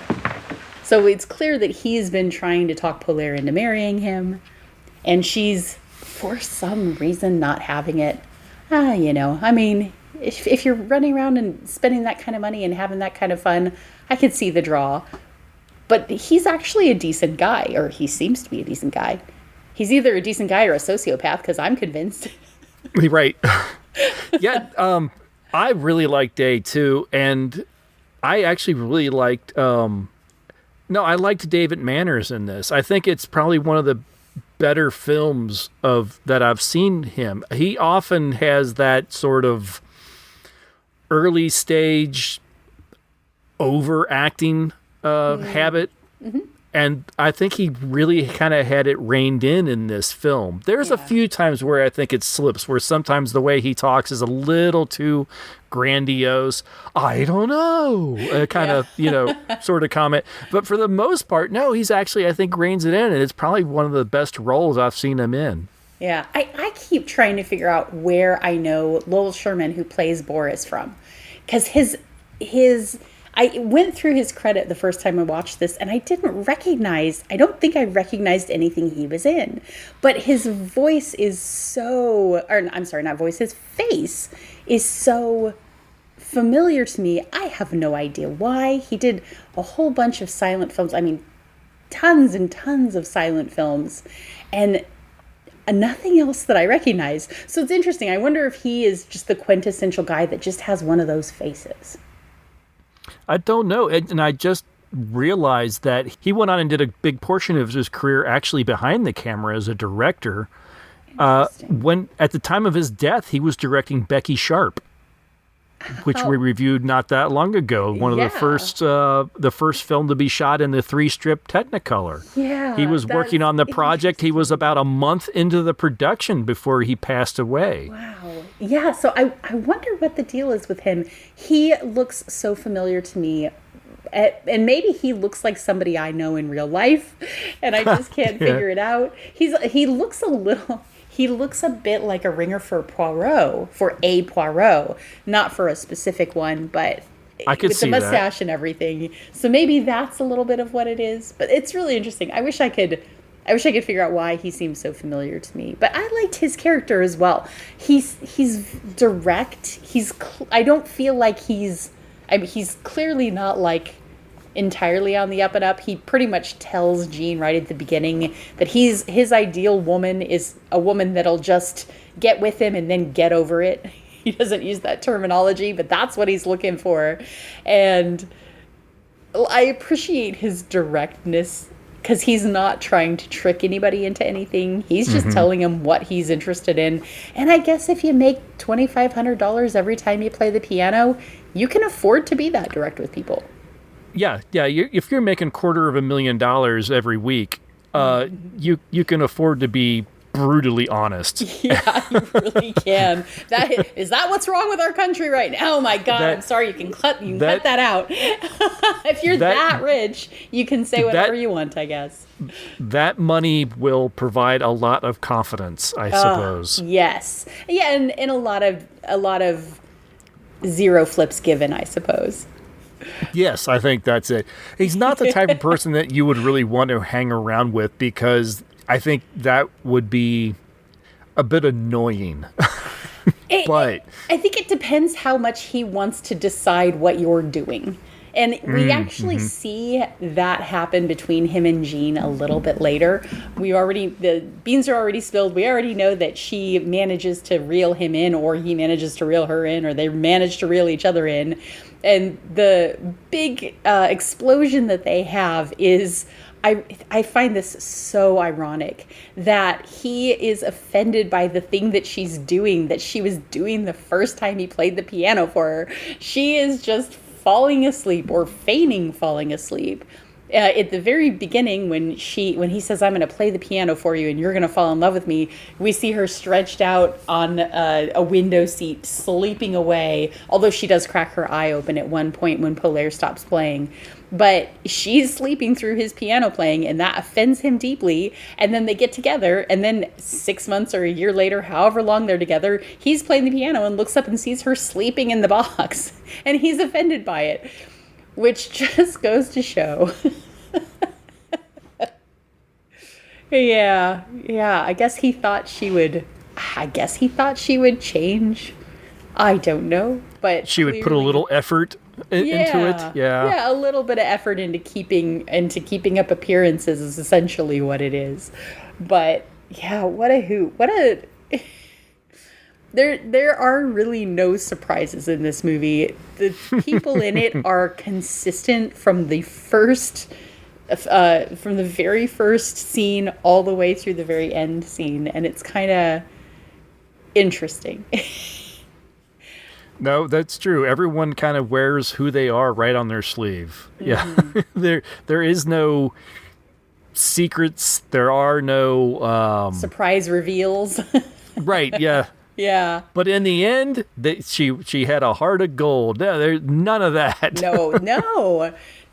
So it's clear that he's been trying to talk Polaire into marrying him, and she's, for some reason, not having it. I mean, if you're running around and spending that kind of money and having that kind of fun, I could see the draw. But he's actually a decent guy, or he seems to be a decent guy. He's either a decent guy or a sociopath, because I'm convinced. Right. Yeah, I really liked Day, too, and I actually really liked... I liked David Manners in this. I think it's probably one of the better films that I've seen him. He often has that sort of early stage overacting habit. Mm-hmm. And I think he really kind of had it reined in this film. There's a few times where I think it slips, where sometimes the way he talks is a little too grandiose. I don't know, kind of, sort of comment. But for the most part, no, he's actually, I think, reins it in. And it's probably one of the best roles I've seen him in. Yeah, I keep trying to figure out where I know Lowell Sherman, who plays Boris, from. Because I went through his credit the first time I watched this, and I don't think I recognized anything he was in. But his voice is his face is so familiar to me. I have no idea why. He did a whole bunch of silent films. I mean, tons and tons of silent films, and nothing else that I recognize. So it's interesting. I wonder if he is just the quintessential guy that just has one of those faces. I don't know. And I just realized that he went on and did a big portion of his career actually behind the camera as a director. When at the time of his death, he was directing Becky Sharp, which we reviewed not that long ago. One of the first film to be shot in the 3-strip Technicolor. Yeah, he was working on the project. He was about a month into the production before he passed away. Wow. Yeah, so I wonder what the deal is with him. He looks so familiar to me, and maybe he looks like somebody I know in real life, and I just can't figure it out. He looks a bit like a ringer for Poirot, not for a specific one, but I could with see the mustache and everything. So maybe that's a little bit of what it is, but it's really interesting. I wish I could figure out why he seems so familiar to me. But I liked his character as well. He's direct. I don't feel like he's clearly not like entirely on the up and up. He pretty much tells Jean right at the beginning that his ideal woman is a woman that'll just get with him and then get over it. He doesn't use that terminology, but that's what he's looking for. And I appreciate his directness, because he's not trying to trick anybody into anything. He's just telling them what he's interested in. And I guess if you make $2,500 every time you play the piano, you can afford to be that direct with people. Yeah. If you're making $250,000 every week, you can afford to be brutally honest. Yeah, you really can. Is that what's wrong with our country right now? Oh my God! I'm sorry. You can cut that out. If you're that rich, you can say whatever you want, I guess. That money will provide a lot of confidence, I suppose. Yes. Yeah, and a lot of zero flips given, I suppose. Yes, I think that's it. He's not the type of person that you would really want to hang around with, because I think that would be a bit annoying. But I think it depends how much he wants to decide what you're doing. And we actually see that happen between him and Jean a little bit later. The beans are already spilled. We already know that she manages to reel him in, or he manages to reel her in, or they manage to reel each other in. And the big explosion that they have is, I find this so ironic, that he is offended by the thing that she's doing, that she was doing the first time he played the piano for her. She is just falling asleep, or feigning falling asleep. At the very beginning, when he says, "I'm going to play the piano for you and you're going to fall in love with me," we see her stretched out on a window seat, sleeping away, although she does crack her eye open at one point when Polaire stops playing. But she's sleeping through his piano playing, and that offends him deeply. And then they get together, and then 6 months or a year later, however long they're together, he's playing the piano and looks up and sees her sleeping in the box. And he's offended by it, which just goes to show. Yeah. I guess he thought she would change. I don't know, but she would put a little effort into it. Yeah, a little bit of effort into keeping up appearances is essentially what it is. But yeah, what a hoot. There are really no surprises in this movie. The people in it are consistent from the very first scene all the way through the very end scene, and it's kind of interesting. No, that's true. Everyone kind of wears who they are right on their sleeve. Mm-hmm. Yeah. There is no secrets. There are no surprise reveals. Right, yeah. Yeah. But in the end, she had a heart of gold. No, there's none of that.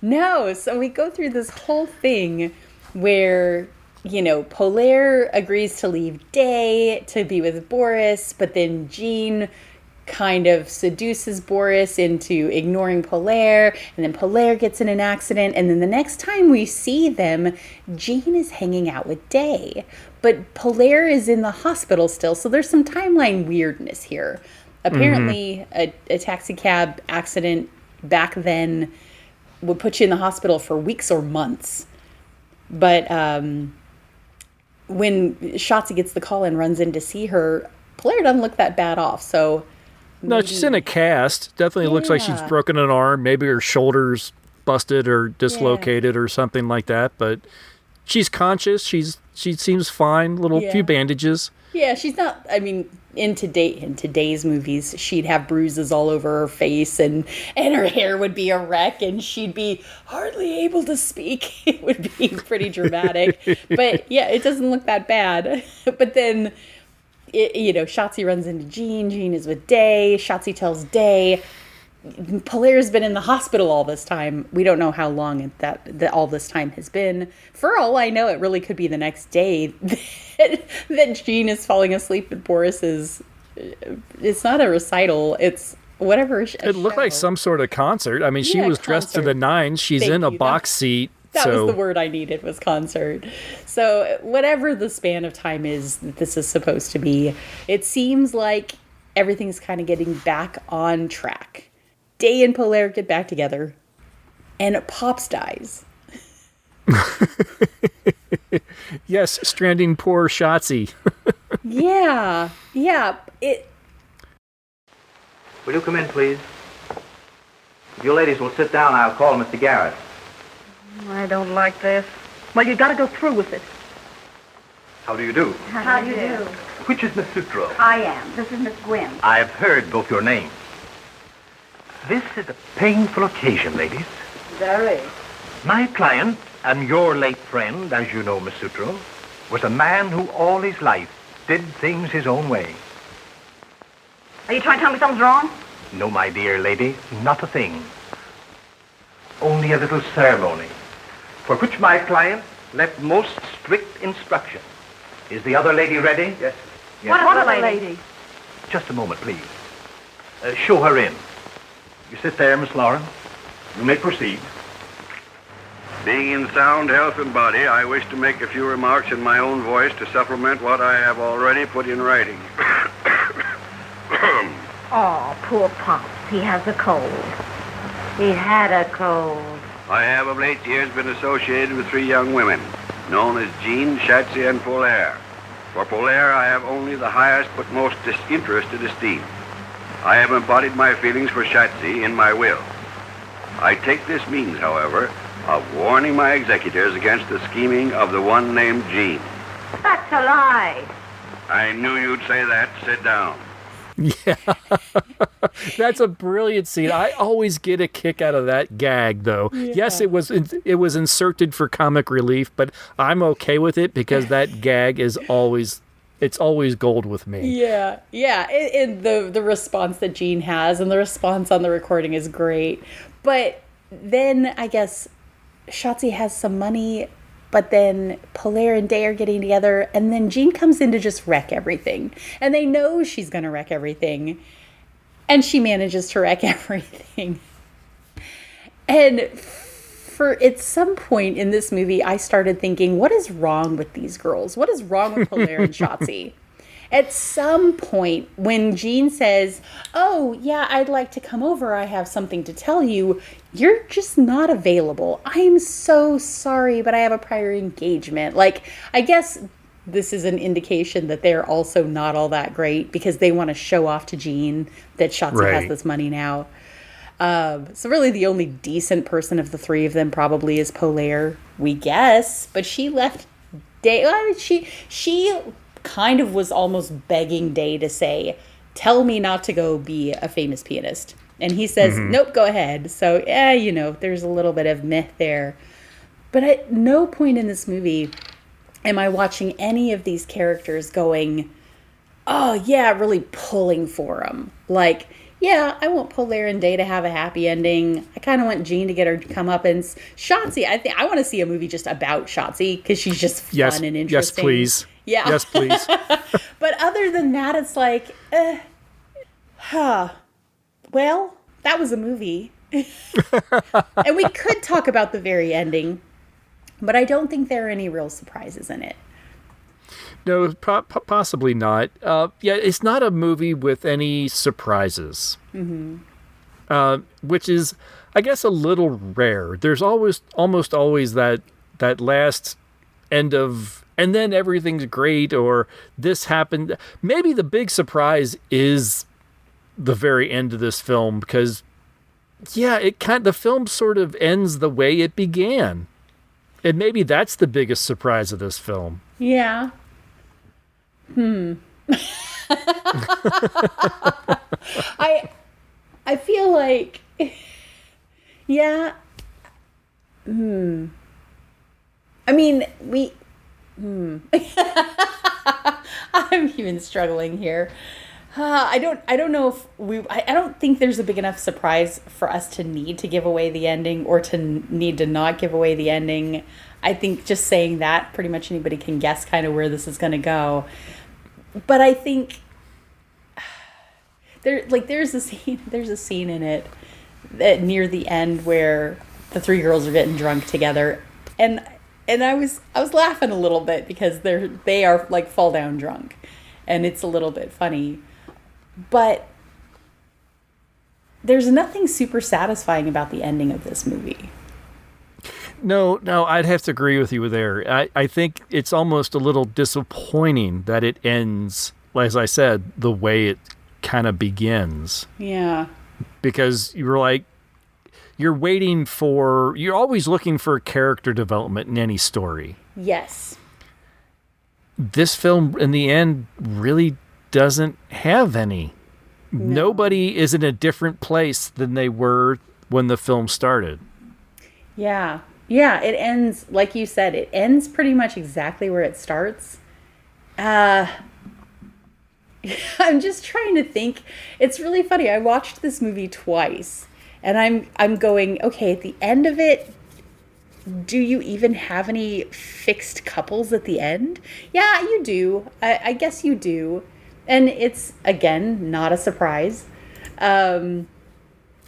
No. So we go through this whole thing where, Polaire agrees to leave Day to be with Boris, but then Jean kind of seduces Boris into ignoring Polaire, and then Polaire gets in an accident, and then the next time we see them, Jean is hanging out with Day. But Polaire is in the hospital still, so there's some timeline weirdness here. Apparently, a taxi cab accident back then would put you in the hospital for weeks or months. But when Shotzi gets the call and runs in to see her, Polaire doesn't look that bad off, so... No, she's in a cast. Definitely looks like she's broken an arm. Maybe her shoulder's busted or dislocated or something like that. But she's conscious. She seems fine. Few bandages. Yeah, she's not. I mean, in today's movies, she'd have bruises all over her face, and her hair would be a wreck, and she'd be hardly able to speak. It would be pretty dramatic. But yeah, it doesn't look that bad. But then, Shotzi runs into Jean. Jean is with Day. Shotzi tells Day, Polaire's been in the hospital all this time. We don't know how long that all this time has been. For all I know, it really could be the next day that Jean is falling asleep at Boris's. It's not a recital. It's whatever. It looked like some sort of concert. I mean, she was dressed to the nines. She's in a box seat. That was the word I needed, was concert. So whatever the span of time is that this is supposed to be, it seems like everything's kind of getting back on track. Day and Polaire get back together, and Pops dies. Yes, stranding poor Shotzi. Yeah. Will you come in, please? If you ladies will sit down, I'll call Mr. Garrett. I don't like this. Well, you got to go through with it. How do you do? How do you do? Which is Miss Sutro? I am. This is Miss Gwynn. I've heard both your names. This is a painful occasion, ladies. Very. My client and your late friend, as you know, Miss Sutro, was a man who all his life did things his own way. Are you trying to tell me something's wrong? No, my dear lady, not a thing. Only a little ceremony, for which my client left most strict instruction. Is the other lady ready? Yes. What other lady? Just a moment, please. Show her in. You sit there, Miss Lauren. You may proceed. Being in sound health and body, I wish to make a few remarks in my own voice to supplement what I have already put in writing. Oh, poor Pops. He has a cold. He had a cold. I have of late years been associated with 3 young women, known as Jean, Shatsy, and Polaire. For Polaire, I have only the highest but most disinterested esteem. I have embodied my feelings for Shatsy in my will. I take this means, however, of warning my executors against the scheming of the one named Jean. That's a lie. I knew you'd say that. Sit down. Yeah. That's a brilliant scene. I always get a kick out of that gag, though. Yeah. Yes, it was inserted for comic relief, but I'm okay with it because that gag is always gold with me. Yeah, yeah. And the response that Jean has and the response on the recording is great. But then I guess Shotzi has some money, but then Polaire and Day are getting together, and then Jean comes in to just wreck everything. And they know she's going to wreck everything, and she manages to wreck everything. And at some point in this movie, I started thinking, what is wrong with these girls? What is wrong with Polaire and Shotzi? At some point, when Jean says, oh, yeah, I'd like to come over, I have something to tell you, you're just not available. I am so sorry, but I have a prior engagement. Like, I guess this is an indication that they're also not all that great because they want to show off to Jean that Shotzi has this money now. So really the only decent person of the 3 of them probably is Polaire, we guess. But she left Day. She kind of was almost begging Day to say, tell me not to go be a famous pianist. And he says, nope, go ahead. So, there's a little bit of myth there. But at no point in this movie am I watching any of these characters going, oh, yeah, really pulling for them. Like, yeah, I want Polaire and Day to have a happy ending. I kind of want Jean to get her comeuppance. Shotzi, I want to see a movie just about Shotzi because she's just fun and interesting. Yes, please. Yeah. Yes, please. But other than that, it's like, well, that was a movie. And we could talk about the very ending, but I don't think there are any real surprises in it. No, possibly not. It's not a movie with any surprises, which is, I guess, a little rare. There's almost always that last end of, and then everything's great, or this happened. Maybe the big surprise is the very end of this film, because, the film sort of ends the way it began. And maybe that's the biggest surprise of this film. Yeah. I feel like, I mean, I'm even struggling here. I don't know if I don't think there's a big enough surprise for us to need to give away the ending or to need to not give away the ending. I think just saying that, pretty much anybody can guess kind of where this is going to go. But I think there's a scene in it that near the end where the 3 girls are getting drunk together, and I was laughing a little bit because they are like fall down drunk, and it's a little bit funny. But there's nothing super satisfying about the ending of this movie. No, I'd have to agree with you there. I think it's almost a little disappointing that it ends, as I said, the way it kind of begins. Yeah. Because you're always looking for character development in any story. Yes. This film, in the end, really doesn't have any. No. Nobody is in a different place than they were when the film started. Yeah. Yeah, it ends, like you said, it ends pretty much exactly where it starts. I'm just trying to think. It's really funny. I watched this movie twice, and I'm going, okay, at the end of it, do you even have any fixed couples at the end? Yeah, you do. I guess you do. And it's, again, not a surprise.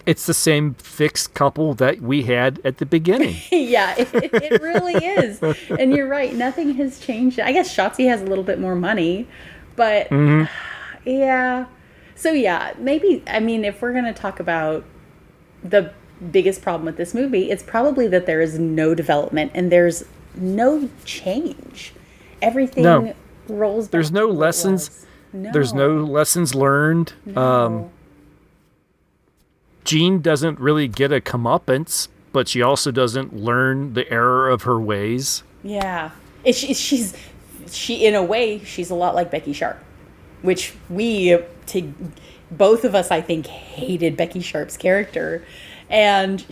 It's the same fixed couple that we had at the beginning. Yeah, it really is. And you're right. Nothing has changed. I guess Shotzi has a little bit more money, but yeah. So yeah, maybe, I mean, if we're going to talk about the biggest problem with this movie, it's probably that there is no development and there's no change. Everything rolls back. There's no lessons. No. There's no lessons learned. No. Jean doesn't really get a comeuppance, but she also doesn't learn the error of her ways. Yeah. She in a way, she's a lot like Becky Sharp, which both of us, I think, hated Becky Sharp's character. And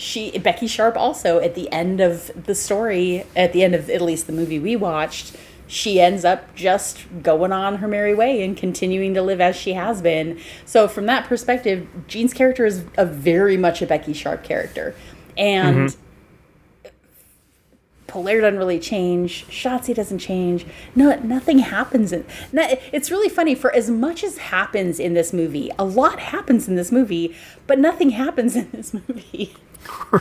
Becky Sharp also, at the end of the story, at the end of at least the movie we watched, she ends up just going on her merry way and continuing to live as she has been. So from that perspective, Jean's character is very much a Becky Sharp character. And Polaire doesn't really change. Shotzi doesn't change. No, nothing happens. It's really funny. For as much as happens in this movie, a lot happens in this movie, but nothing happens in this movie.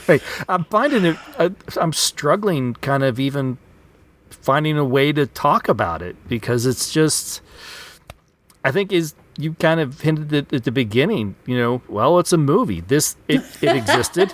Right. I'm finding it, I'm struggling kind of even finding a way to talk about it, because it's just, I think you kind of hinted at the beginning, well, it's a movie. It existed.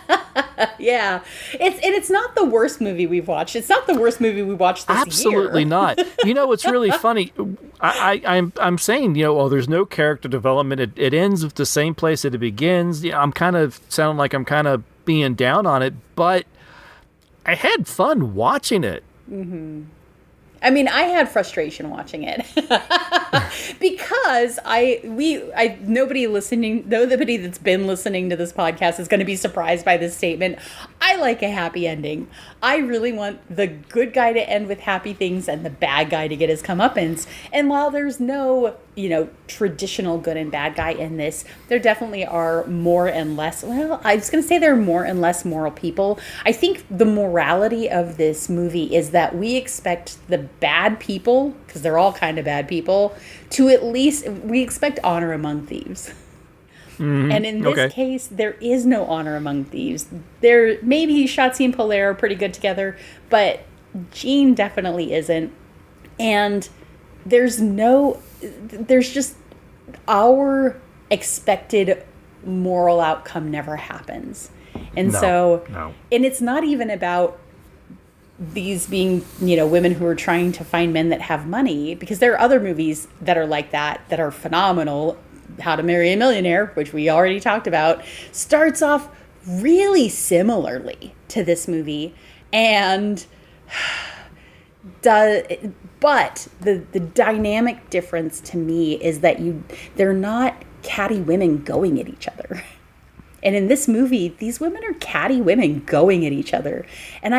Yeah. It's not the worst movie we've watched. It's not the worst movie we watched this Absolutely year. not. It's really funny. I'm saying, there's no character development. It ends with the same place that it begins. I'm kind of sounding like I'm kind of being down on it, but I had fun watching it. Mm-hmm. I mean, I had frustration watching it because nobody that's been listening to this podcast is going to be surprised by this statement. I like a happy ending. I really want the good guy to end with happy things and the bad guy to get his comeuppance. And while there's no, traditional good and bad guy in this, there definitely are more and less, I was going to say there are more and less moral people. I think the morality of this movie is that we expect the bad people, because they're all kind of bad people, we expect honor among thieves. Mm-hmm. And in this case, there is no honor among thieves. Maybe Shotzi and Polaire are pretty good together, but Jean definitely isn't. And there's just our expected moral outcome never happens. And and it's not even about these being, women who are trying to find men that have money, because there are other movies that are like that are phenomenal. How to Marry a Millionaire, which we already talked about, starts off really similarly to this movie, and but the dynamic difference to me is that they're not catty women going at each other. And in this movie, these women are catty women going at each other. And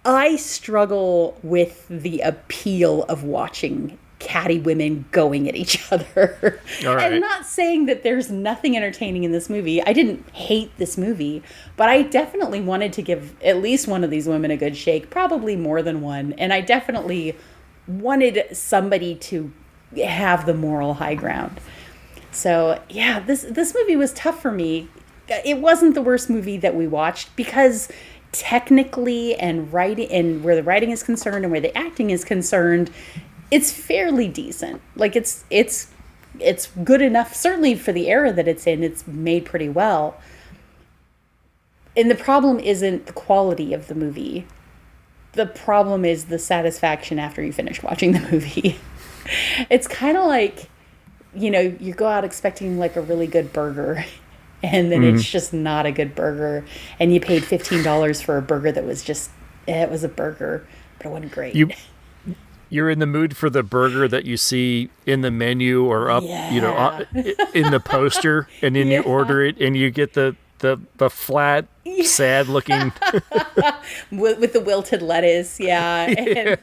I struggle with the appeal of watching catty women going at each other. All right. I'm not saying that there's nothing entertaining in this movie. I didn't hate this movie, but I definitely wanted to give at least one of these women a good shake, probably more than one. And I definitely wanted somebody to have the moral high ground. So yeah, this movie was tough for me. It wasn't the worst movie that we watched, because technically and writing, and where the writing is concerned and where the acting is concerned, it's fairly decent. Like it's good enough, certainly for the era that it's in. It's made pretty well. And the problem isn't the quality of the movie. The problem is the satisfaction after you finish watching the movie. It's kind of like, you go out expecting like a really good burger, and then it's just not a good burger, and you paid $15 for a burger that was just, it was a burger, but it wasn't great. You're in the mood for the burger that you see in the menu or up, in the poster, and then you order it and you get the the flat, sad looking with the wilted lettuce, and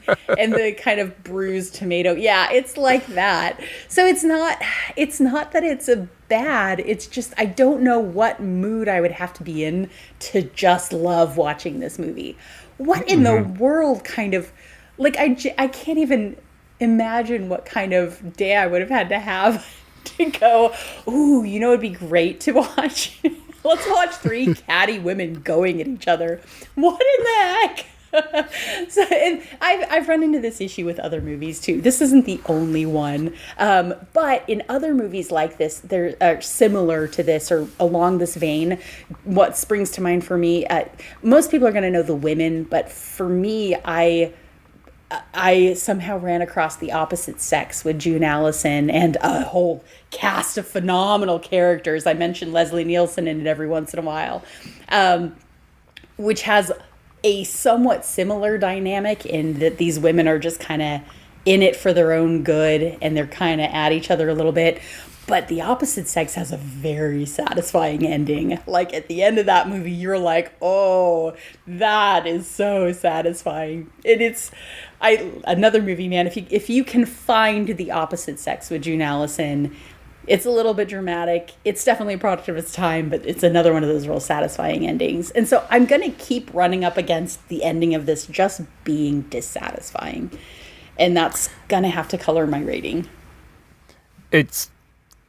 the kind of bruised tomato. Yeah, it's like that. So it's not that it's a bad. It's just I don't know what mood I would have to be in to just love watching this movie. What in the world kind of like I can't even imagine what kind of day I would have had to go, ooh, it'd be great to watch. Let's watch 3 catty women going at each other. What in the heck? So, and I've run into this issue with other movies too. This isn't the only one, but in other movies like this, they're similar to this or along this vein. What springs to mind for me, most people are going to know The Women, but for me, I somehow ran across The Opposite Sex with June Allison and a whole cast of phenomenal characters. I mentioned Leslie Nielsen in it every once in a while, which has a somewhat similar dynamic in that these women are just kind of in it for their own good and they're kind of at each other a little bit. But The Opposite Sex has a very satisfying ending. Like at the end of that movie, you're like, oh, that is so satisfying. And it's another movie, man. If you can find The Opposite Sex with June Allison, it's a little bit dramatic. It's definitely a product of its time, but it's another one of those real satisfying endings. And so I'm going to keep running up against the ending of this just being dissatisfying. And that's going to have to color my rating. It's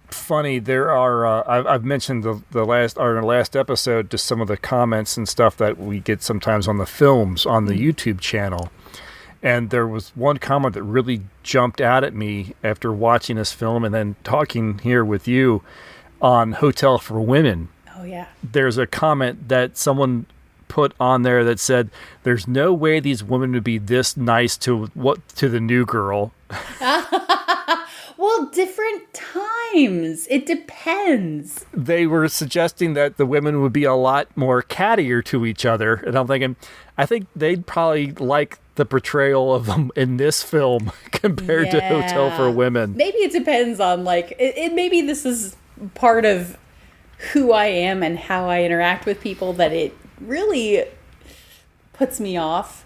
funny. There are, I've mentioned the last episode, just some of the comments and stuff that we get sometimes on the films on the YouTube channel. And there was one comment that really jumped out at me after watching this film and then talking here with you on Hotel for Women. Oh, yeah. There's a comment that someone put on there that said, there's no way these women would be this nice to the new girl. Well, different times. It depends. They were suggesting that the women would be a lot more cattier to each other. And I'm thinking, I think they'd probably like the portrayal of them in this film compared to Hotel for Women. Maybe it depends on maybe this is part of who I am and how I interact with people that it really puts me off.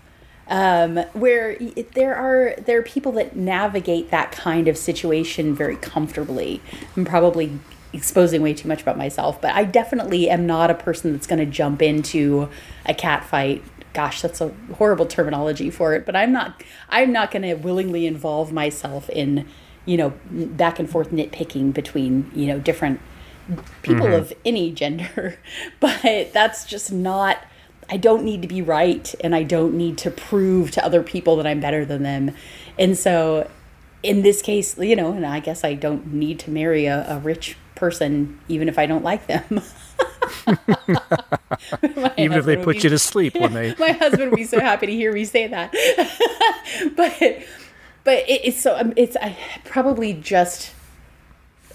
Where there are people that navigate that kind of situation very comfortably. I'm probably exposing way too much about myself, but I definitely am not a person that's going to jump into a cat fight. Gosh, that's a horrible terminology for it, but I'm not going to willingly involve myself in, back and forth nitpicking between, different people of any gender. But that's just not, I don't need to be right, and I don't need to prove to other people that I'm better than them. And so in this case, and I guess I don't need to marry a rich person, even if I don't like them. Even if they put you to sleep when they... My husband would be so happy to hear me say that. but it's probably just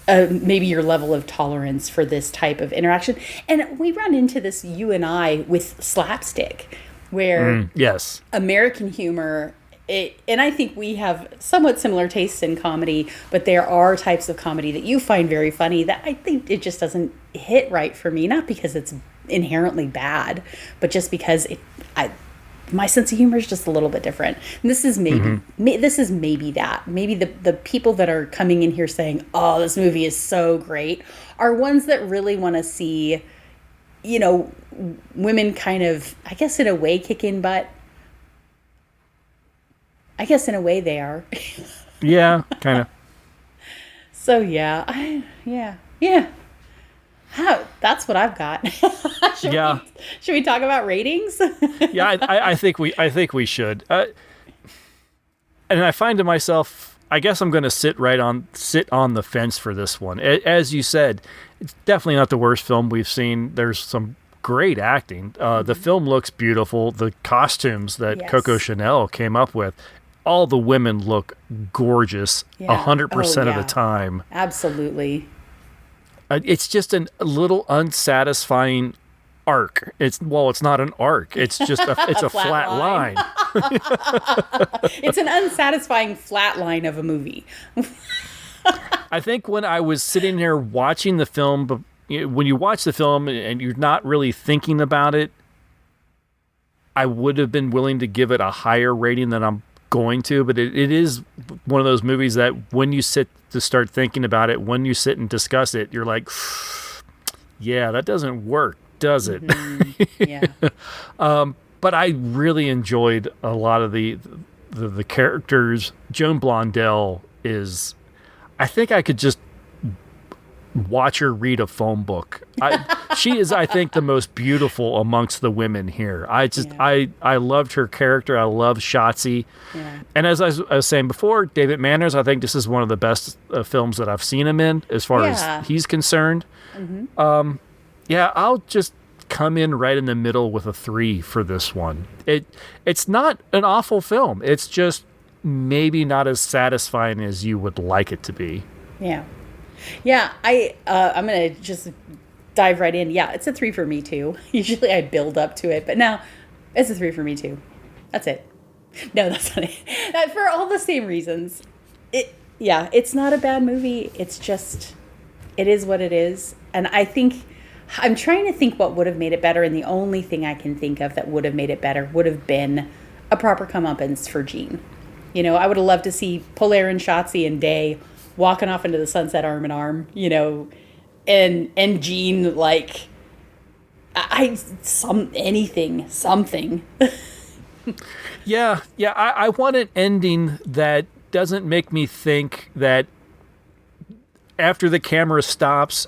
maybe your level of tolerance for this type of interaction. And we run into this, you and I, with slapstick, where yes, American humor... and I think we have somewhat similar tastes in comedy, but there are types of comedy that you find very funny that I think it just doesn't hit right for me. Not because it's inherently bad, but just because my sense of humor is just a little bit different. And this is maybe that. Maybe the people that are coming in here saying, "Oh, this movie is so great," are ones that really want to see, women kind of, I guess in a way, kick in butt. I guess in a way they are. Yeah, kind of. So yeah. That's what I've got. Should we talk about ratings? Yeah, I think we should. And I find to myself, I guess I'm going to sit on the fence for this one. As you said, it's definitely not the worst film we've seen. There's some great acting. The film looks beautiful. The costumes that Coco Chanel came up with, all the women look gorgeous 100% of the time. Absolutely. It's just a little unsatisfying arc. It's not an arc. It's just it's a flat line. It's an unsatisfying flat line of a movie. I think when I was sitting there watching the film when you watch the film and you're not really thinking about it, I would have been willing to give it a higher rating than I'm going to, but it is one of those movies that when you sit to start thinking about it, when you sit and discuss it, you're like, yeah, that doesn't work, does it? Yeah. But I really enjoyed a lot of the characters. Joan Blondell is, I think I could just watch her read a phone book. She is, I think, the most beautiful amongst the women here. I loved her character. I love Shotzi. Yeah. And as I was saying before, David Manners, I think this is one of the best films that I've seen him in as far as he's concerned. Mm-hmm. I'll just come in right in the middle with a 3 for this one. It's not an awful film. It's just maybe not as satisfying as you would like it to be. Yeah. Yeah, I'm going to just dive right in. Yeah, it's a 3 for me, too. Usually I build up to it, but now it's a 3 for me, too. That's it. No, that's not it. For all the same reasons. It's not a bad movie. It's just, it is what it is. And I think, I'm trying to think what would have made it better, and the only thing I can think of that would have made it better would have been a proper comeuppance for Jean. You know, I would have loved to see Polaire and Shotzi and Day walking off into the sunset arm in arm, you know, and Jean, like, something. Yeah, I want an ending that doesn't make me think that after the camera stops,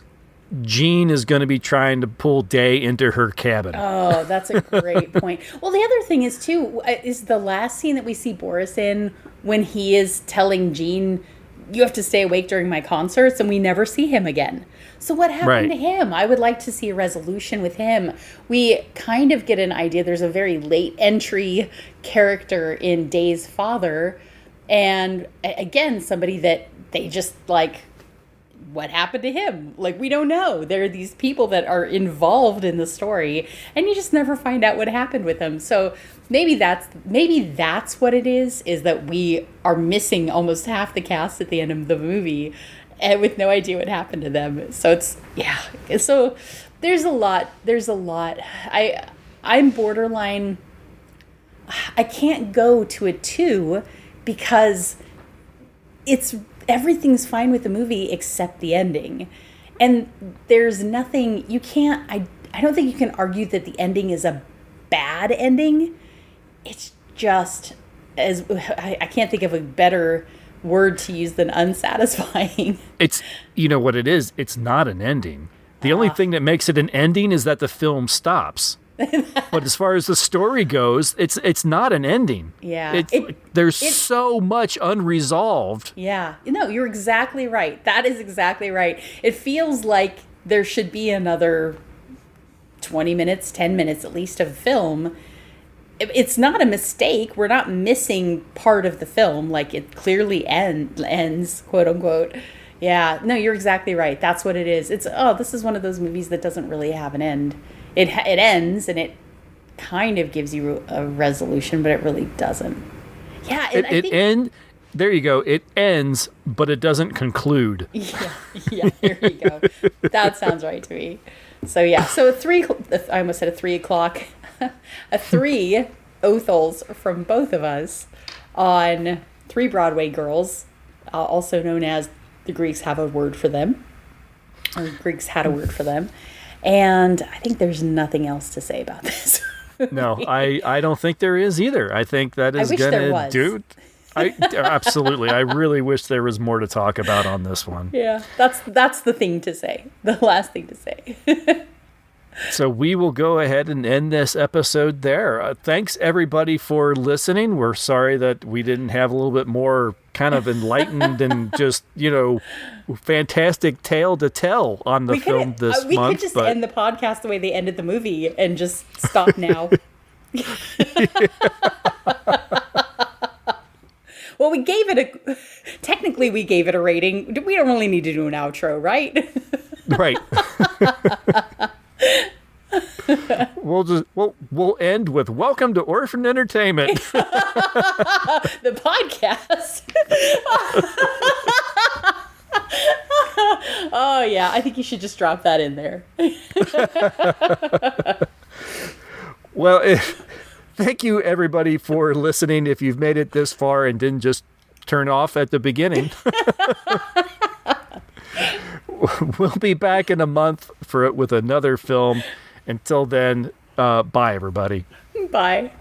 Jean is going to be trying to pull Day into her cabin. Oh, that's a great point. Well, the other thing is, too, is the last scene that we see Boris in when he is telling Jean, you have to stay awake during my concerts, and we never see him again. So what happened to him? I would like to see a resolution with him. We kind of get an idea. There's a very late entry character in Day's father. And again, somebody that they just like, what happened to him? Like, we don't know. There are these people that are involved in the story, and you just never find out what happened with them. So maybe that's what it is that we are missing almost half the cast at the end of the movie, and with no idea what happened to them. So so there's a lot. I'm borderline. I can't go to a 2 because everything's fine with the movie except the ending. And there's nothing, I don't think you can argue that the ending is a bad ending. It's just, I can't think of a better word to use than unsatisfying. It's, you know what it is? It's not an ending. The only thing that makes it an ending is that the film stops. But as far as the story goes, it's not an ending. Yeah. There's so much unresolved. Yeah. No, you're exactly right. That is exactly right. It feels like there should be another 20 minutes, 10 minutes at least of film. It's not a mistake. We're not missing part of the film. Like, it clearly ends, quote unquote. Yeah. No, you're exactly right. That's what it is. This is one of those movies that doesn't really have an end. It ends, and it kind of gives you a resolution, but it really doesn't. Yeah, and there you go. It ends, but it doesn't conclude. Yeah, there you go. That sounds right to me. So yeah, I almost said a 3 o'clock. A 3 Othels from both of us on 3 Broadway girls, also known as the Greeks have a word for them, or Greeks had a word for them. And I think there's nothing else to say about this. No, I don't think there is either. I think that is going to do. Absolutely. I really wish there was more to talk about on this one. Yeah, that's the thing to say. The last thing to say. So we will go ahead and end this episode there. Thanks, everybody, for listening. We're sorry that we didn't have a little bit more kind of enlightened and just, fantastic tale to tell on the film this month. We could just end the podcast the way they ended the movie and just stop now. Well, technically we gave it a rating. We don't really need to do an outro, right? Right. We'll end with welcome to Orphan Entertainment. The podcast. Oh, yeah. I think you should just drop that in there. Well, thank you, everybody, for listening. If you've made it this far and didn't just turn off at the beginning. We'll be back in a month with another film. Until then, bye, everybody. Bye.